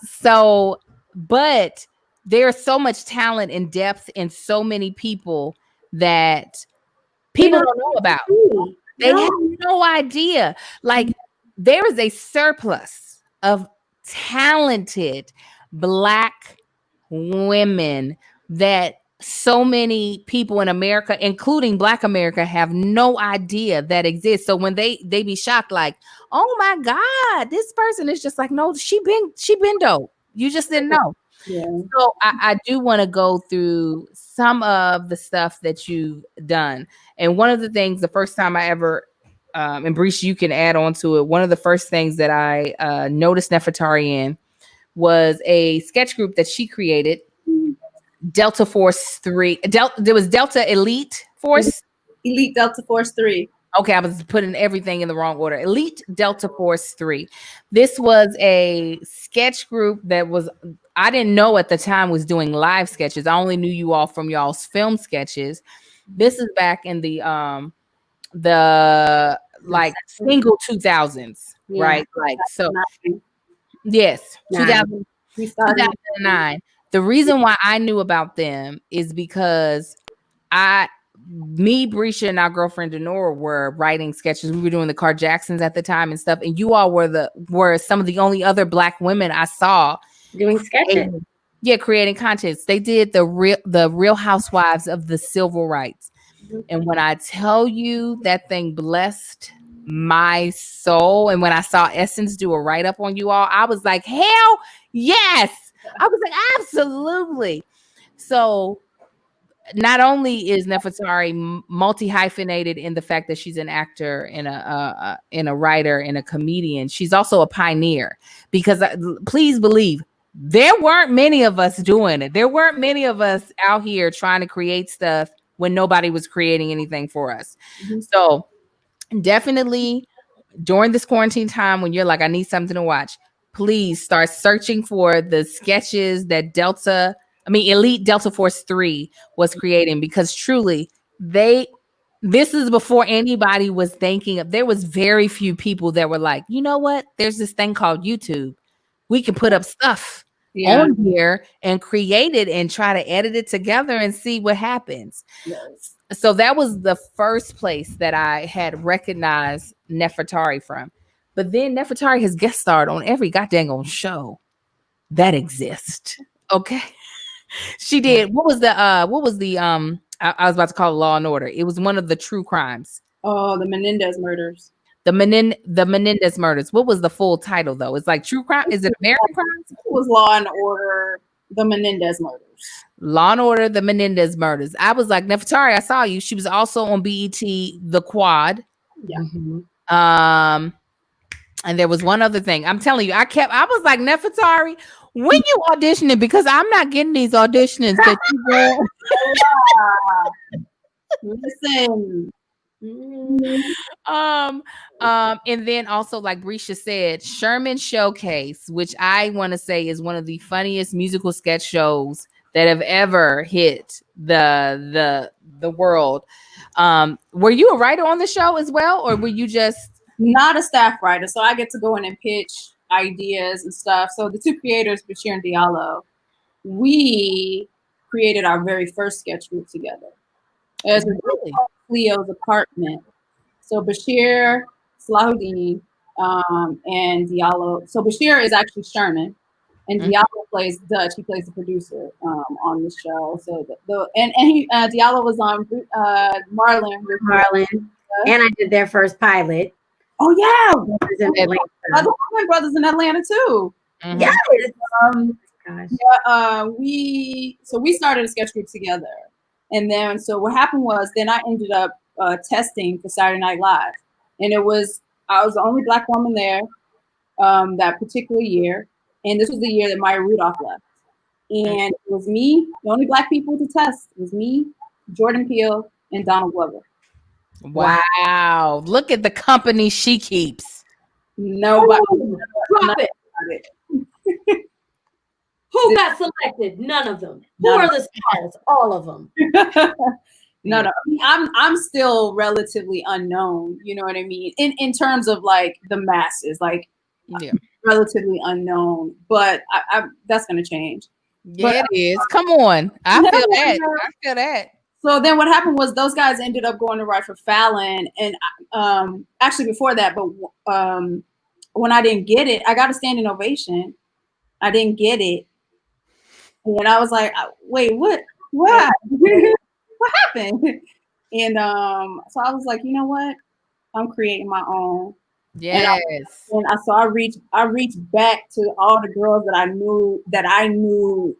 A: So, but there's so much talent and depth in so many people that people don't know about. They have no idea. Like, there is a surplus of talented Black women that so many people in America, including Black America, have no idea that exists. So when they be shocked, like, oh my God, this person is just like, no, she been dope. You just didn't know.
B: Yeah.
A: So I do want to go through some of the stuff that you've done. And one of the things, the first time I ever, and Breach, you can add on to it. One of the first things that I noticed Nefertari in was a sketch group that she created, Delta Force 3. There was Delta Elite Force.
C: Elite Delta Force 3.
A: Okay, I was putting everything in the wrong order. Elite Delta Force 3. This was a sketch group that was, I didn't know at the time was doing live sketches. I only knew you all from y'all's film sketches. This is back in the like single 2000s, right? Like, so yes, 2009. The reason why I knew about them is because me, Brescia, and our girlfriend Denora were writing sketches. We were doing the Car Jacksons at the time and stuff. And you all were some of the only other Black women I saw
B: doing sketches.
A: Creating content. They did the Real Housewives of the Civil Rights. And when I tell you, that thing blessed my soul. And when I saw Essence do a write-up on you all, I was like, hell yes. I was like, absolutely. So not only is Nefertari multi-hyphenated in the fact that she's an actor and a writer and a comedian, she's also a pioneer, because please believe, there weren't many of us doing it. There weren't many of us out here trying to create stuff when nobody was creating anything for us. So definitely during this quarantine time, when you're like, I need something to watch, please start searching for the sketches that Elite Delta Force 3 was creating, because truly this is before anybody was thinking of, there was very few people that were like, you know what? There's this thing called YouTube. We can put up stuff on here and create it and try to edit it together and see what happens. Yes. So that was the first place that I had recognized Nefertari from. But then Nefertari has guest starred on every goddamn show that exists. Okay. She did. What was the I was about to call it Law and Order. It was one of the true crimes.
C: Oh, the Menendez murders.
A: The Menendez murders. What was the full title though? It's like true crime. Is it American crimes?
C: It was Law and Order, the Menendez murders.
A: Law and Order, the Menendez murders. I was like, Nefertari, I saw you. She was also on BET, The Quad.
C: Yeah.
A: And there was one other thing. I'm telling you, I was like, Nefertari, when you auditioning, because I'm not getting these auditions that you go.
C: Listen.
A: And then also, like Brescia said, Sherman Showcase, which I want to say is one of the funniest musical sketch shows that have ever hit the world. Were you a writer on the show as well, or were you just
C: not a staff writer? So I get to go in and pitch ideas and stuff. So the two creators, Bashir and Diallo, we created our very first sketch group together. As Cleo's apartment. So Bashir, Salahuddin, and Diallo. So Bashir is actually Sherman, and Diallo plays Dutch. He plays the producer on the show. So Diallo was on Marlon.
B: And I did their first pilot.
C: Oh yeah, Brothers in Atlanta too.
A: Mm-hmm.
B: Yes.
C: Gosh. Yeah, we started a sketch group together. And then, so what happened was, then I ended up testing for Saturday Night Live, and I was the only Black woman there that particular year, and this was the year that Maya Rudolph left, and it was me, the only Black people to test. It was me, Jordan Peele, and Donald Glover.
A: Wow! Look at the company she keeps.
C: Nobody.
B: Drop it. Who got selected? None of them. Who are the stars? All of them.
C: No. I'm still relatively unknown. You know what I mean? In terms of like the masses, like relatively unknown. But I that's gonna change.
A: Yeah, it is. Come on, I feel that.
C: So then what happened was those guys ended up going to write for Fallon, and actually before that, but when I didn't get it, I got a standing ovation. I didn't get it. And I was like, wait, what? What happened? And so I was like, you know what? I'm creating my own.
A: Yes.
C: And I reached back to all the girls that I knew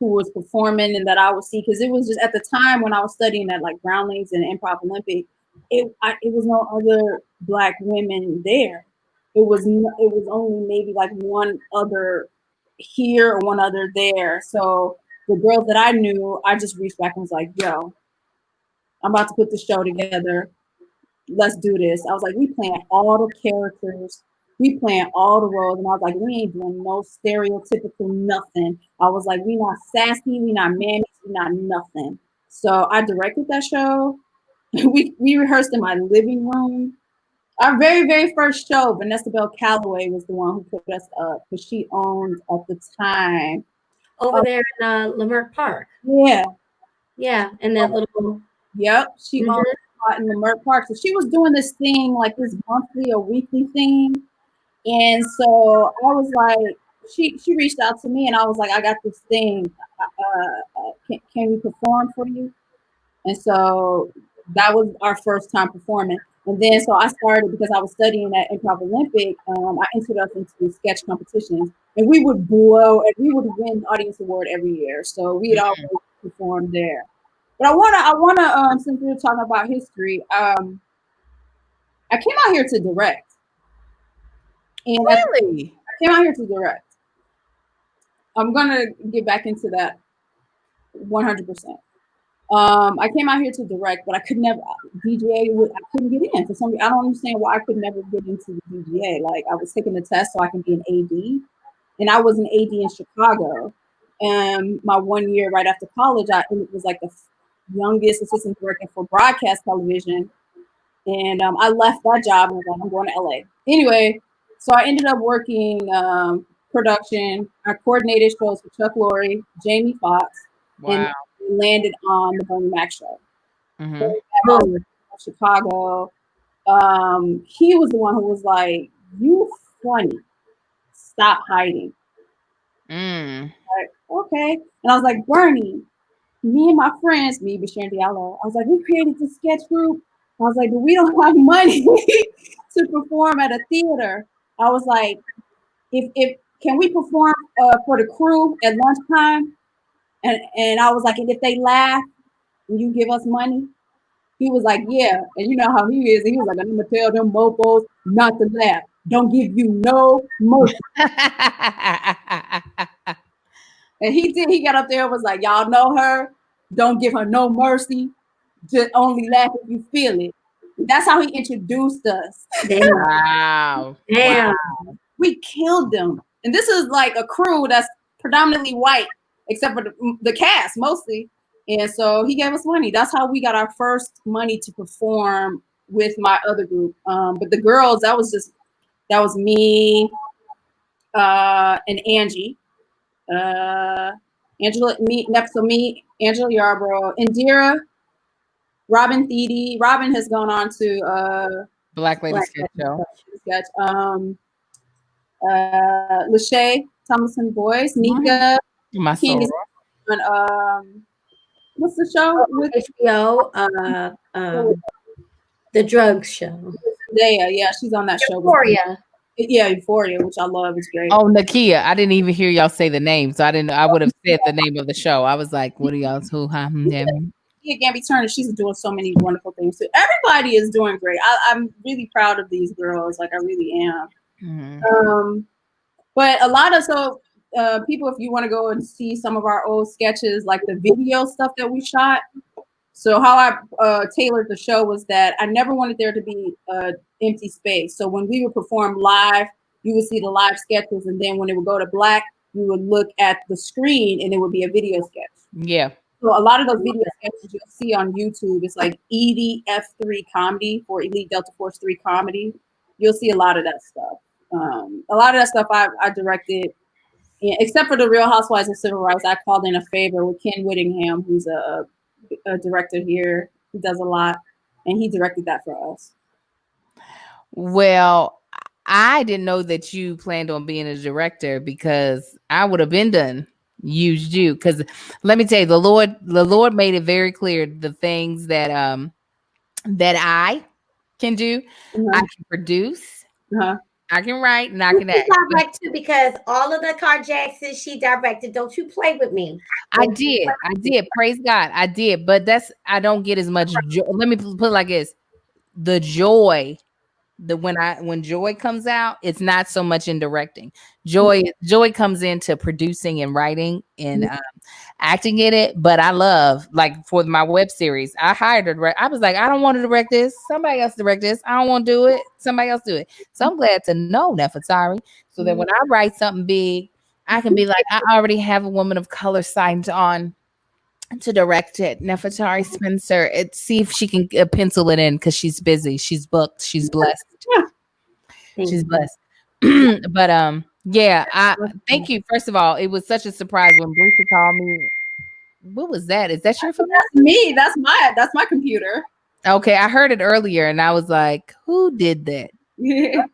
C: who was performing and that I would see, because it was just at the time when I was studying at like Groundlings and Improv Olympic, it was no other Black women there. It was only maybe like one other here or one other there. So the girls that I knew, I just reached back and was like, yo, I'm about to put the show together. Let's do this. I was like, we playing all the characters. We playing all the roles. And I was like, we ain't doing no stereotypical nothing. I was like, we not sassy. We not mammy. We not nothing. So I directed that show. We rehearsed in my living room. Our very, very first show, Vanessa Bell Calloway was the one who put us up because she owned at the time.
B: Over there in Leimert Park.
C: Yeah.
B: Yeah, and that little.
C: Yep, she owned in Leimert Park. So she was doing this thing, like this monthly or weekly thing. And so I was like, she reached out to me and I was like, I got this thing. Can we perform for you? And so that was our first time performing. And then so I started, because I was studying at Improv Olympic, I entered us into sketch competitions, and we would win the audience award every year. So we'd always perform there. But I wanna since we were talking about history, I came out here to direct. And
A: really?
C: I came out here to direct. I'm gonna get back into that 100%. I came out here to direct, but I could never DGA. I couldn't get in for some reason. I don't understand why I could never get into the DGA. Like, I was taking the test so I can be an AD, and I was an AD in Chicago. And my 1 year right after college, I was like the youngest assistant director for broadcast television. And I left that job and was like, I'm going to LA. Anyway, so I ended up working production. I coordinated shows for Chuck Lorre, Jamie Foxx, and landed on the Bernie Mac show. Chicago. He was the one who was like, "You funny, stop hiding." Right? okay. And I was like, Bernie, me and my friends, me, Bashir and Diallo, I was like, we created this sketch group. I was like, but we don't have money to perform at a theater. I was like, if can we perform for the crew at lunchtime? And I was like, and if they laugh, will you give us money? He was like, yeah. And you know how he is. He was like, I'm gonna tell them mofos not to laugh. Don't give you no mercy. And he did. He got up there and was like, y'all know her. Don't give her no mercy. Just only laugh if you feel it. That's how he introduced us.
B: Damn.
A: Wow.
B: Damn.
A: Wow.
C: We killed them. And this is like a crew that's predominantly white, except for the cast mostly. And so he gave us money. That's how we got our first money to perform with my other group. But the girls, that was me and Angie. Angela, Angela Yarbrough, Indira, Robin Thede. Robin has gone on to
A: Black Lady Sketch Show.
C: sketch. Lachey Thomason Boyce, Nika,
A: My
C: King is on what's the show with
B: HBO, the drugs show.
C: Zendaya? Yeah, she's on that show.
B: Euphoria.
C: Yeah, Euphoria, which I love. It's great.
A: Oh, Nakia. I didn't even hear y'all say the name, so I would have said the name of the show. I was like, what are y'all who? Yeah.
C: Gabby Turner, she's doing so many wonderful things too. Everybody is doing great. I'm really proud of these girls. Like I really am.
A: Mm-hmm.
C: But a lot of people, if you want to go and see some of our old sketches, like the video stuff that we shot. So how I tailored the show was that I never wanted there to be empty space. So when we would perform live, you would see the live sketches, and then when it would go to black, you would look at the screen, and it would be a video sketch.
A: Yeah.
C: So a lot of those video sketches you'll see on YouTube, it's like EDF3 comedy, for Elite Delta Force 3 comedy. You'll see a lot of that stuff. A lot of that stuff I directed, except for the Real Housewives of Civil Rights. I called in a favor with Ken Whittingham, who's a director here. He does a lot, and he directed that for us.
A: Well, I didn't know that you planned on being a director, because I would have been done. Used you, because let me tell you, the Lord made it very clear the things that I can do. I can produce, I can write, and I can act.
B: Direct too, because all of the Car Jacksons she directed. Don't you play with me?
A: I did. Praise God, I did. But I don't get as much joy. Let me put it like this: the joy. When joy comes out, it's not so much in directing. Joy comes into producing and writing and acting in it. But I love, like, for my web series, I hired a director. I was like, I don't want to direct this. Somebody else direct this. I don't want to do it. Somebody else do it. So I'm glad to know, Nefertari, so that when I write something big, I can be like, I already have a woman of color signed on to direct it, Nefertari Spencer. See if she can pencil it in, because she's busy. She's booked. She's blessed. She's blessed. But yeah, I thank you. First of all, it was such a surprise when Bruce called me. What was that? Is that your phone?
C: That's me. That's my computer.
A: Okay, I heard it earlier, and I was like, who did that?
B: Who did that?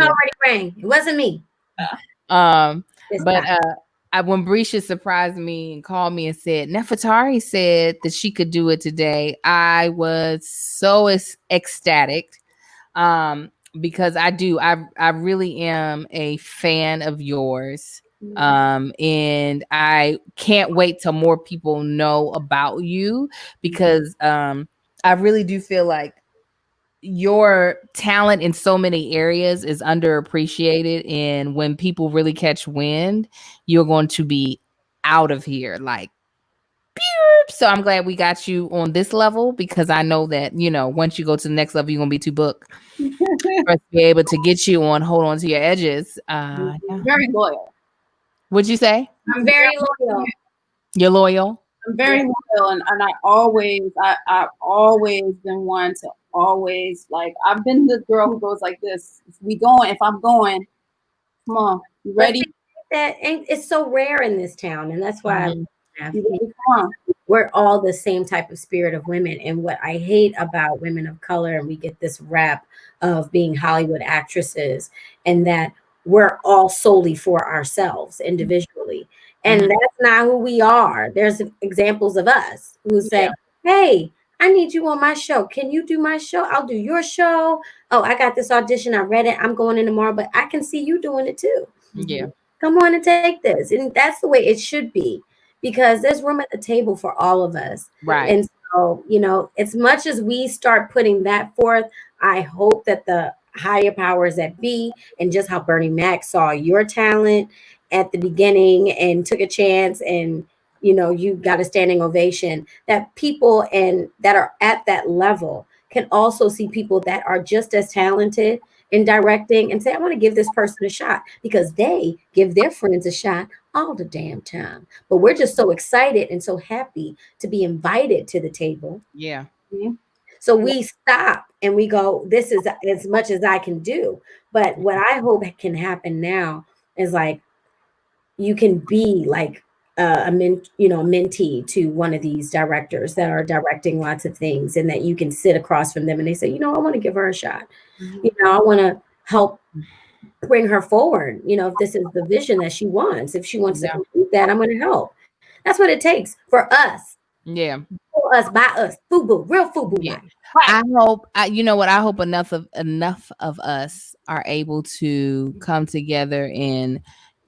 B: Already rang. It wasn't me.
A: When Brisha surprised me and called me and said Nefertari said that she could do it today, I was so ecstatic, because I really am a fan of yours, and I can't wait till more people know about you, because I really do feel like your talent in so many areas is underappreciated, and when people really catch wind, you're going to be out of here like beep. So I'm glad we got you on this level, because I know that, once you go to the next level, you're gonna be too booked for us to be able to get you on, hold on to your edges. Yeah.
C: Very loyal.
A: What'd you say?
B: I'm very loyal.
A: You're loyal?
C: I'm very loyal, and I've always been one to always, like, I've been the girl who goes like this. If I'm going, come on, you ready?
B: That it's so rare in this town, and that's why
C: Come on.
B: We're all the same type of spirit of women. And what I hate about women of color, and we get this rap of being Hollywood actresses, and that we're all solely for ourselves individually. And that's not who we are. There's examples of us who say, hey, I need you on my show. Can you do my show? I'll do your show. Oh, I got this audition. I read it. I'm going in tomorrow, but I can see you doing it too.
A: Yeah.
B: Come on and take this. And that's the way it should be, because there's room at the table for all of us.
A: Right.
B: And so, as much as we start putting that forth, I hope that the higher powers that be, and just how Bernie Mac saw your talent at the beginning and took a chance, and you got a standing ovation, that people and that are at that level can also see people that are just as talented in directing and say, I want to give this person a shot, because they give their friends a shot all the damn time. But we're just so excited and so happy to be invited to the table.
A: Yeah.
B: So we stop and we go, this is as much as I can do. But what I hope can happen now is, like, you can be like a mentee to one of these directors that are directing lots of things, and that you can sit across from them and they say, I want to give her a shot. I want to help bring her forward. If this is the vision that she wants, if she wants to complete that, I'm going to help. That's what it takes for us.
A: Yeah.
B: For us, by us, FUBU, real FUBU.
A: Yeah. I hope, I hope enough of us are able to come together in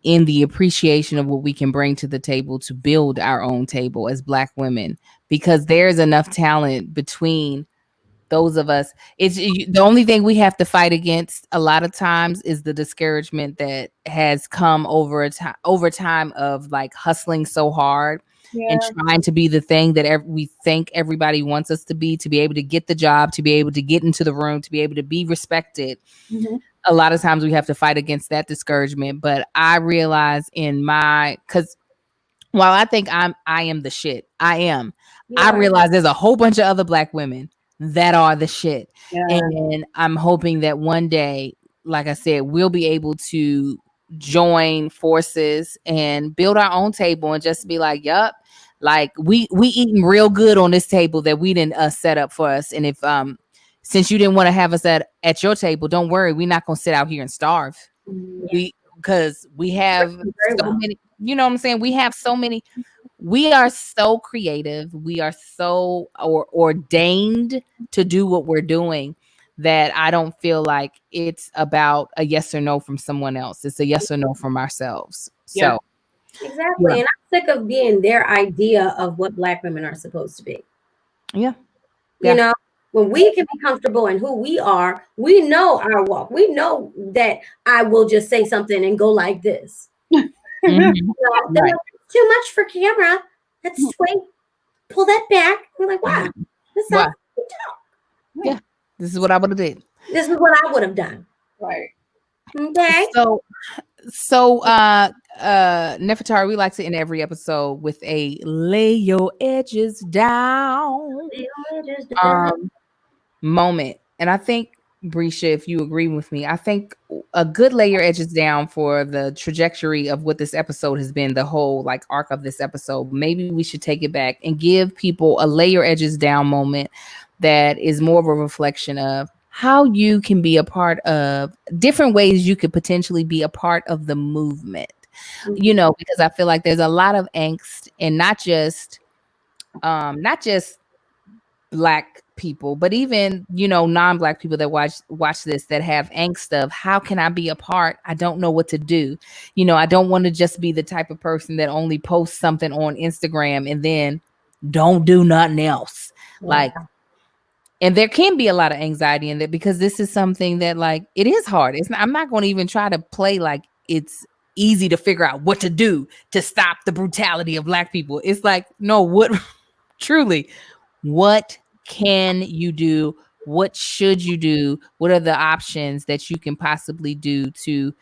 A: the appreciation of what we can bring to the table to build our own table as Black women, because there's enough talent between those of us. The only thing we have to fight against a lot of times is the discouragement that has come over time of, like, hustling so hard and trying to be the thing that we think everybody wants us to be able to get the job, to be able to get into the room, to be able to be respected. A lot of times we have to fight against that discouragement. But I realize because while I think I am the shit, I realize there's a whole bunch of other Black women that are the shit. And I'm hoping that one day, like I said, we'll be able to join forces and build our own table and just be like, yup, like we eating real good on this table that we didn't set up for us. And if since you didn't want to have us at your table, don't worry, we're not gonna sit out here and starve. Because we have so many, you know what I'm saying? We have so many. We are so creative. We are so ordained to do what we're doing, that I don't feel like it's about a yes or no from someone else. It's a yes or no from ourselves. So
B: exactly. And I'm sick of being their idea of what Black women are supposed to be.
A: Yeah.
B: When we can be comfortable in who we are, we know our walk. We know that I will just say something and go like this. Right. Too much for camera. Let's wait. Pull that back. We're like, wow. This is how we talk.
A: Yeah. This is what I would have did.
B: This is what I would have done.
C: Right.
B: Okay.
A: So Nefertari, we like to end every episode with a lay your edges down moment. And I think, Brescia, if you agree with me, I think a good lay your edges down for the trajectory of what this episode has been, the whole like arc of this episode, maybe we should take it back and give people a lay your edges down moment that is more of a reflection of how you can be a part of different ways you could potentially be a part of the movement. Because I feel like there's a lot of angst, and not just Black people, but even non-Black people that watch this, that have angst of, how can I be a part? I don't know what to do. I don't want to just be the type of person that only posts something on Instagram and then don't do nothing else. Like, and there can be a lot of anxiety in that, because this is something that, like, it is hard. I'm not going to even try to play like it's easy to figure out what to do to stop the brutality of Black people. It's like, no, what truly, what can you do? What should you do? What are the options that you can possibly do to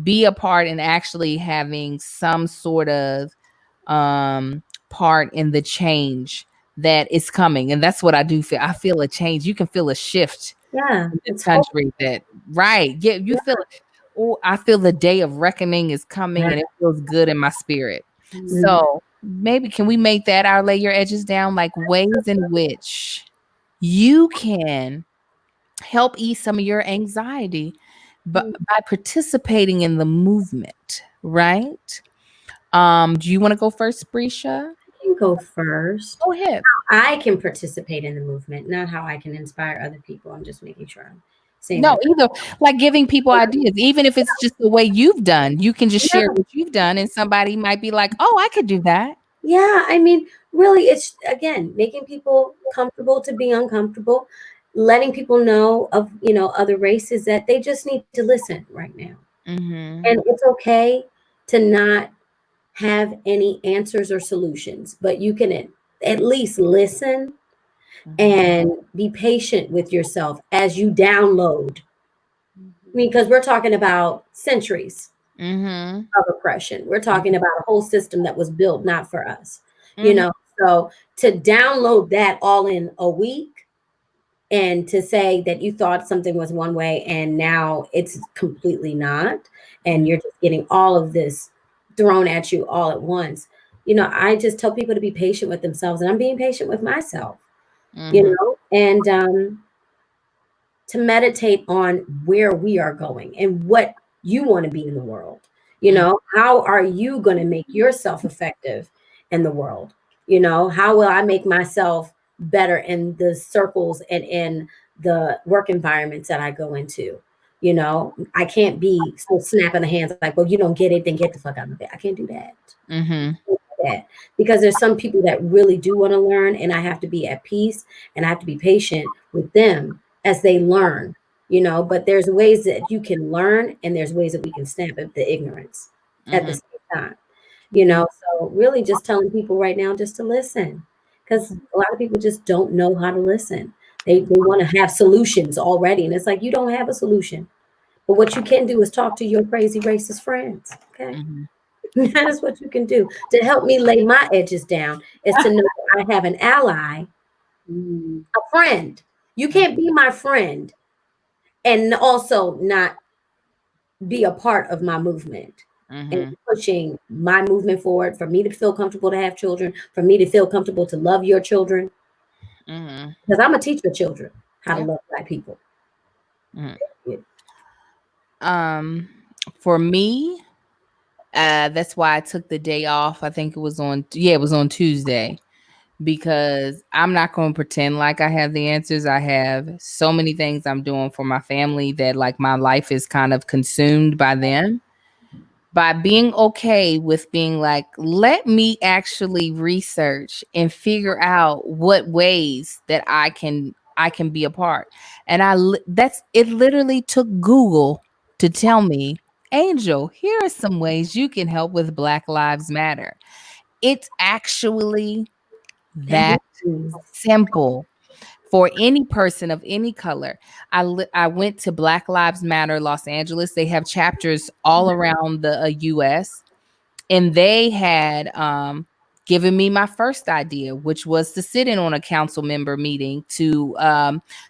A: be a part and actually having some sort of part in the change that is coming? And that's what I do feel. I feel a change. You can feel a shift in this country. That right. Yeah, you feel it. Oh, I feel the day of reckoning is coming, and it feels good in my spirit. So maybe can we make that our lay your edges down, like ways in which you can help ease some of your anxiety by participating in the movement, right? Do you want to go first, Brisha?
B: I can go first.
A: Go ahead.
B: I can participate in the movement, not how I can inspire other people. I'm just making sure I'm saying
A: No,
B: that.
A: either like giving people ideas, even if it's just the way you've done. You can just
B: Yeah.
A: share what you've done, and somebody might be like, "Oh, I could do that."
B: Yeah, I mean, really, it's again making people comfortable to be uncomfortable, letting people know of other races that they just need to listen right now,
A: Mm-hmm.
B: and it's okay to not have any answers or solutions, but you can at least listen and be patient with yourself as you download. I mean, because we're talking about centuries
A: Mm-hmm.
B: of oppression. We're talking about a whole system that was built not for us, you
A: Mm-hmm.
B: know. So to download that all in a week and to say that you thought something was one way and now it's completely not, and you're just getting all of this thrown at you all at once. I just tell people to be patient with themselves, and I'm being patient with myself,
A: Mm-hmm.
B: and to meditate on where we are going and what you want to be in the world. How are you going to make yourself effective in the world? How will I make myself better in the circles and in the work environments that I go into? I can't be so snapping the hands like, well, you don't get it, then get the fuck out of it. I can't do that.
A: Mm-hmm.
B: That because there's some people that really do want to learn, and I have to be at peace and I have to be patient with them as they learn, but there's ways that you can learn and there's ways that we can snap at the ignorance at the
A: Mm-hmm.
B: same time, so really just telling people right now just to listen, because a lot of people just don't know how to listen. They want to have solutions already, and it's like you don't have a solution, but what you can do is talk to your crazy racist friends. Okay.
A: Mm-hmm.
B: That is what you can do to help me lay my edges down, is to know that I have an ally, a friend. You can't be my friend and also not be a part of my movement and
A: Mm-hmm.
B: pushing my movement forward, for me to feel comfortable to have children, for me to feel comfortable to love your children.
A: Mm-hmm.
B: Because I'm going to teach your children how to
A: Yeah.
B: love Black people.
A: Mm-hmm. For me, that's why I took the day off. I think it was on Tuesday, because I'm not going to pretend like I have the answers. I have so many things I'm doing for my family that like my life is kind of consumed by them. By being okay with being like, let me actually research and figure out what ways that I can be a part. And that's it. Literally took Google to tell me, Angel, here are some ways you can help with Black Lives Matter. It's actually that
B: Mm.
A: simple for any person of any color. I went to Black Lives Matter Los Angeles. They have chapters all around the US, and they had given me my first idea, which was to sit in on a council member meeting to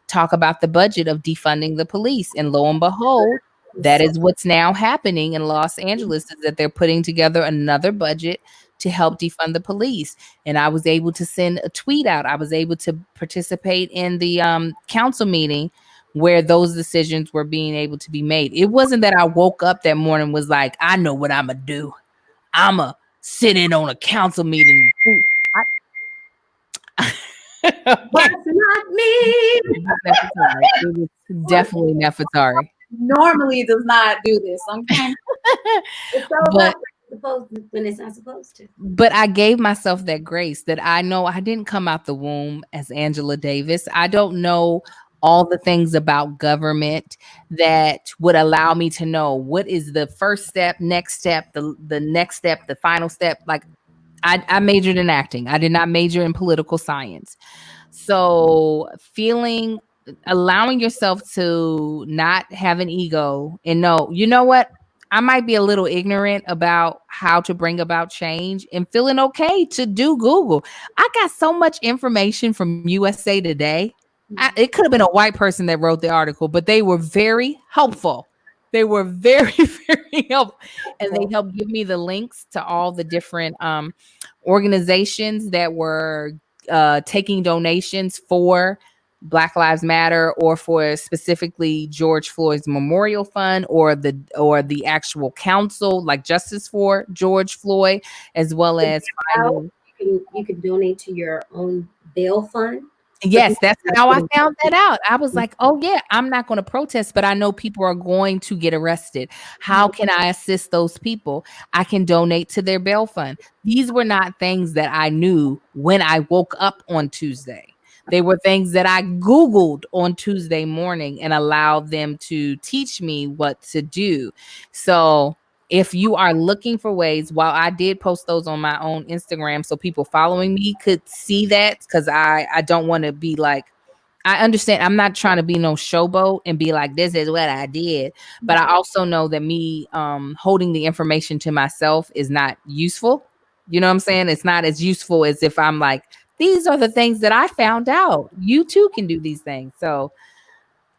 A: talk about the budget of defunding the police. And lo and behold, that is what's now happening in Los Angeles, is that they're putting together another budget to help defund the police. And I was able to send a tweet out. I was able to participate in the council meeting where those decisions were being able to be made. It wasn't that I woke up that morning was like, I know what I'm gonna do. I'ma sit in on a council meeting.
B: But not me.
A: It was definitely Nefertari.
C: Normally does not do this. Okay.
B: It's so
A: But
B: when it's not supposed to.
A: but I gave myself that grace that I know I didn't come out the womb as Angela Davis. I don't know all the things about government that would allow me to know what is the first step, next step, the next step, the final step. Like I majored in acting. I did not major in political science. So allowing yourself to not have an ego and know, you know what? I might be a little ignorant about how to bring about change, and feeling okay to do Google. I got so much information from USA Today. It could have been a white person that wrote the article, but they were very helpful. They were very, very helpful. And they helped give me the links to all the different organizations that were taking donations for Black Lives Matter or for specifically George Floyd's Memorial Fund or the actual council like Justice for George Floyd, as well as
B: Out,
A: finding.
B: you can donate to your own bail fund.
A: Yes, that's how I found that out. I was like, oh, yeah, I'm not going to protest, but I know people are going to get arrested. How can I assist those people? I can donate to their bail fund. These were not things that I knew when I woke up on Tuesday. They were things that I Googled on Tuesday morning and allowed them to teach me what to do. So if you are looking for ways, while I did post those on my own Instagram so people following me could see that, because I don't want to be like, I understand I'm not trying to be no showboat and be like, this is what I did. But I also know that me holding the information to myself is not useful. You know what I'm saying? It's not as useful as if I'm like, these are the things that I found out. You too can do these things. So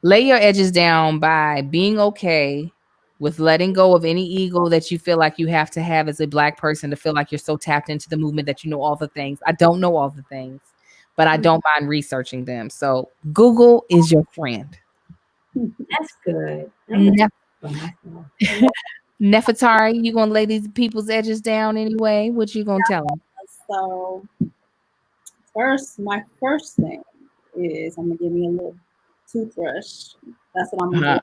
A: lay your edges down by being okay with letting go of any ego that you feel like you have to have as a Black person to feel like you're so tapped into the movement that you know all the things. I don't know all the things, but I don't mind researching them. So Google is your friend.
B: That's good.
A: Nefertari, you gonna lay these people's edges down anyway? What you gonna tell them?
C: So my first thing is I'm gonna give me a little toothbrush. That's what I'm gonna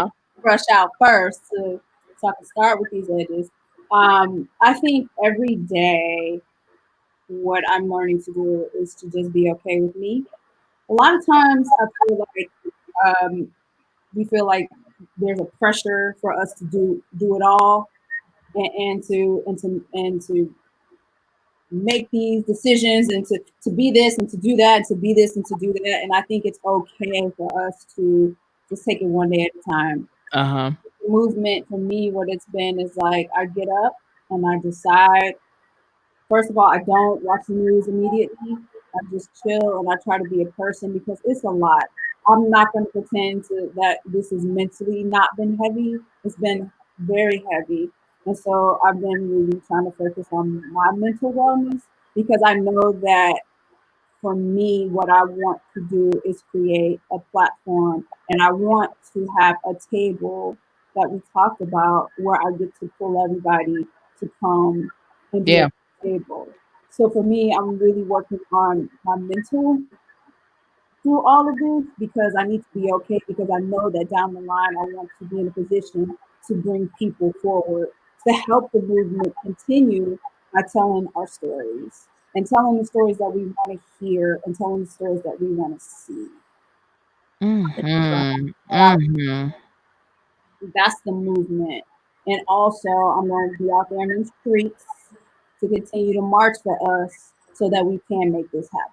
C: do. Brush out first so I can start with these edges. I think every day what I'm learning to do is to just be okay with me. A lot of times I feel like we feel like there's a pressure for us to do it all and to make these decisions and to be this and to do that and to be this and to do that. And I think it's okay for us to just take it one day at a time. Movement for me, what it's been is like I get up and I decide. First of all, I don't watch the news immediately. I just chill and I try to be a person because it's a lot. I'm not going to pretend that this has mentally not been heavy. It's been very heavy. And so I've been really trying to focus on my mental wellness because I know that for me, what I want to do is create a platform and I want to have a table that we talked about where I get to pull everybody to come and be at the table. So for me, I'm really working on my mental through all of this because I need to be okay because I know that down the line I want to be in a position to bring people forward to help the movement continue by telling our stories and telling the stories that we want to hear and telling the stories that we want to see. That's the movement. And also I'm going to be out there in the streets to continue to march for us so that we can make this happen.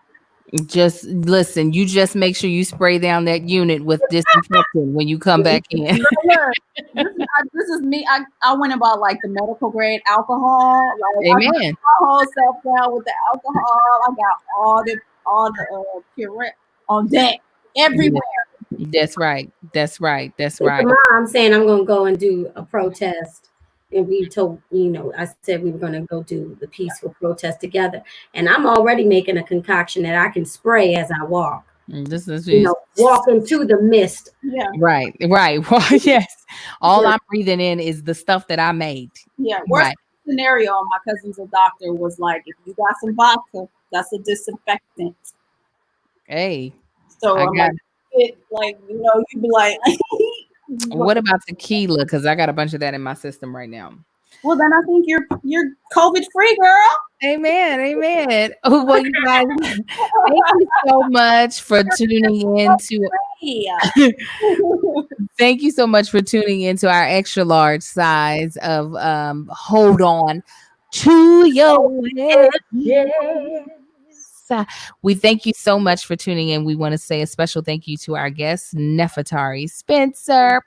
A: Just listen, you just make sure you spray down that unit with disinfectant when you come back in.
C: This is me. I went about like the medical grade alcohol. Like,
A: Amen.
C: I put my whole self down with the alcohol. I got all the puree on deck everywhere.
A: That's right. That's right.
B: Tomorrow I'm saying I'm going to go and do a protest. And we told, I said we were going to go do the peaceful protest together. And I'm already making a concoction that I can spray as I walk.
A: This is
B: walk into the mist.
C: Yeah.
A: Right. Well, yes. All I'm breathing in is the stuff that I made.
C: Yeah. Worst scenario, my cousin's a doctor, was like, if you got some vodka, that's a disinfectant.
A: Hey.
C: So I'm like, you'd be like,
A: what about tequila? Because I got a bunch of that in my system right now.
C: Well, then I think you're COVID free, girl.
A: Amen. Oh, well, you guys, thank you so much for tuning in to. Thank you so much for tuning into our extra large size of Hold On to Your Edges. We thank you so much for tuning in. We want to say a special thank you to our guest, Nefertari Spencer.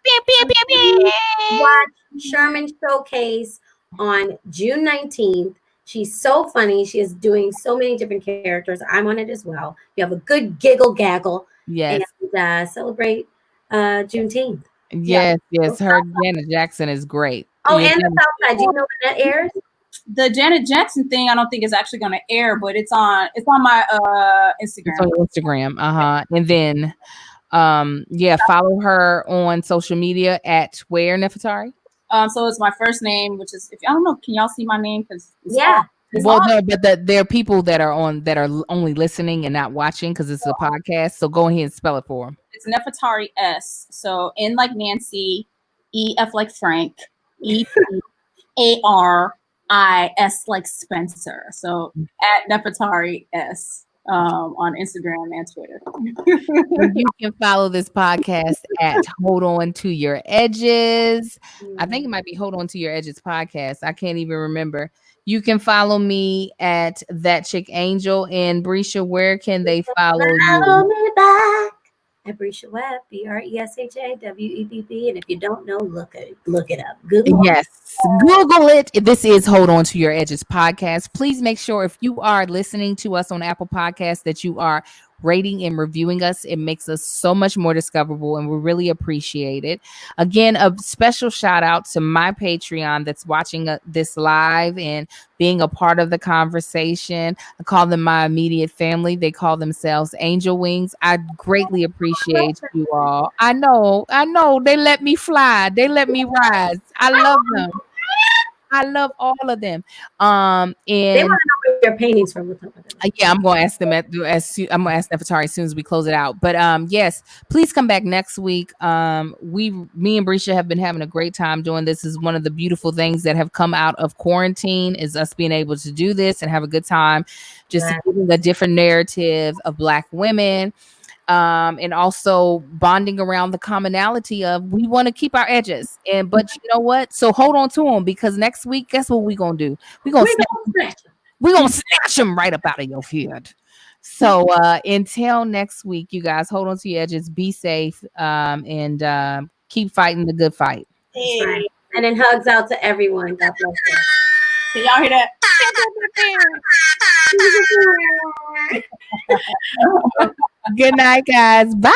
B: Watch Sherman Showcase on June 19th. She's so funny. She is doing so many different characters. I'm on it as well. You have a good giggle gaggle.
A: Yes.
B: And celebrate Juneteenth.
A: Yes. Her Janet Jackson is great.
B: Oh, and the South Side. Do you know when that airs?
C: The Janet Jackson thing, I don't think is actually going to air, but it's on my Instagram.
A: It's on your Instagram. And then follow her on social media at where, Nefertari?
C: So it's my first name, which is, if I don't know, can y'all see my name? Because
B: Yeah.
A: Well, no, but there are people that are only listening and not watching because it's a podcast. So go ahead and spell it for them.
C: It's Nefertari S. So N like Nancy, E F like Frank, E A R I S like Spencer. So at Nefertari S on Instagram and Twitter.
A: And you can follow this podcast at Hold On to Your Edges. I think it might be Hold On to Your Edges podcast. I can't even remember. You can follow me at That Chick Angel. And Brescia, where can they follow you?
B: Follow me back at Brescia Webb, BRESHAWEBB. And if you don't know, look it up. Google.
A: Yes, Google it. This is Hold On to Your Edges podcast. Please make sure if you are listening to us on Apple Podcasts that you are rating and reviewing us. It makes us so much more discoverable, and we really appreciate it. Again, a special shout out to my Patreon that's watching this live and being a part of the conversation. I call them my immediate family. They call themselves Angel Wings. I greatly appreciate you all. I know. They let me fly. They let me rise. I love them. I love all of them. And
B: they want to know where your paintings from.
A: Yeah, I'm going to ask them I'm going to ask Nefertari as soon as we close it out. But yes, please come back next week. Me and Brescia have been having a great time doing this. This is one of the beautiful things that have come out of quarantine is us being able to do this and have a good time, just giving a different narrative of Black women. And also bonding around the commonality of we want to keep our edges. But you know what? So hold on to them, because next week, guess what we're going to do? We're going to snatch them right up out of your head. So until next week, you guys, hold on to your edges, be safe, and keep fighting the good fight.
B: Right. And then hugs out to everyone. God bless you.
C: Can y'all hear that?
A: Good night, guys. Bye.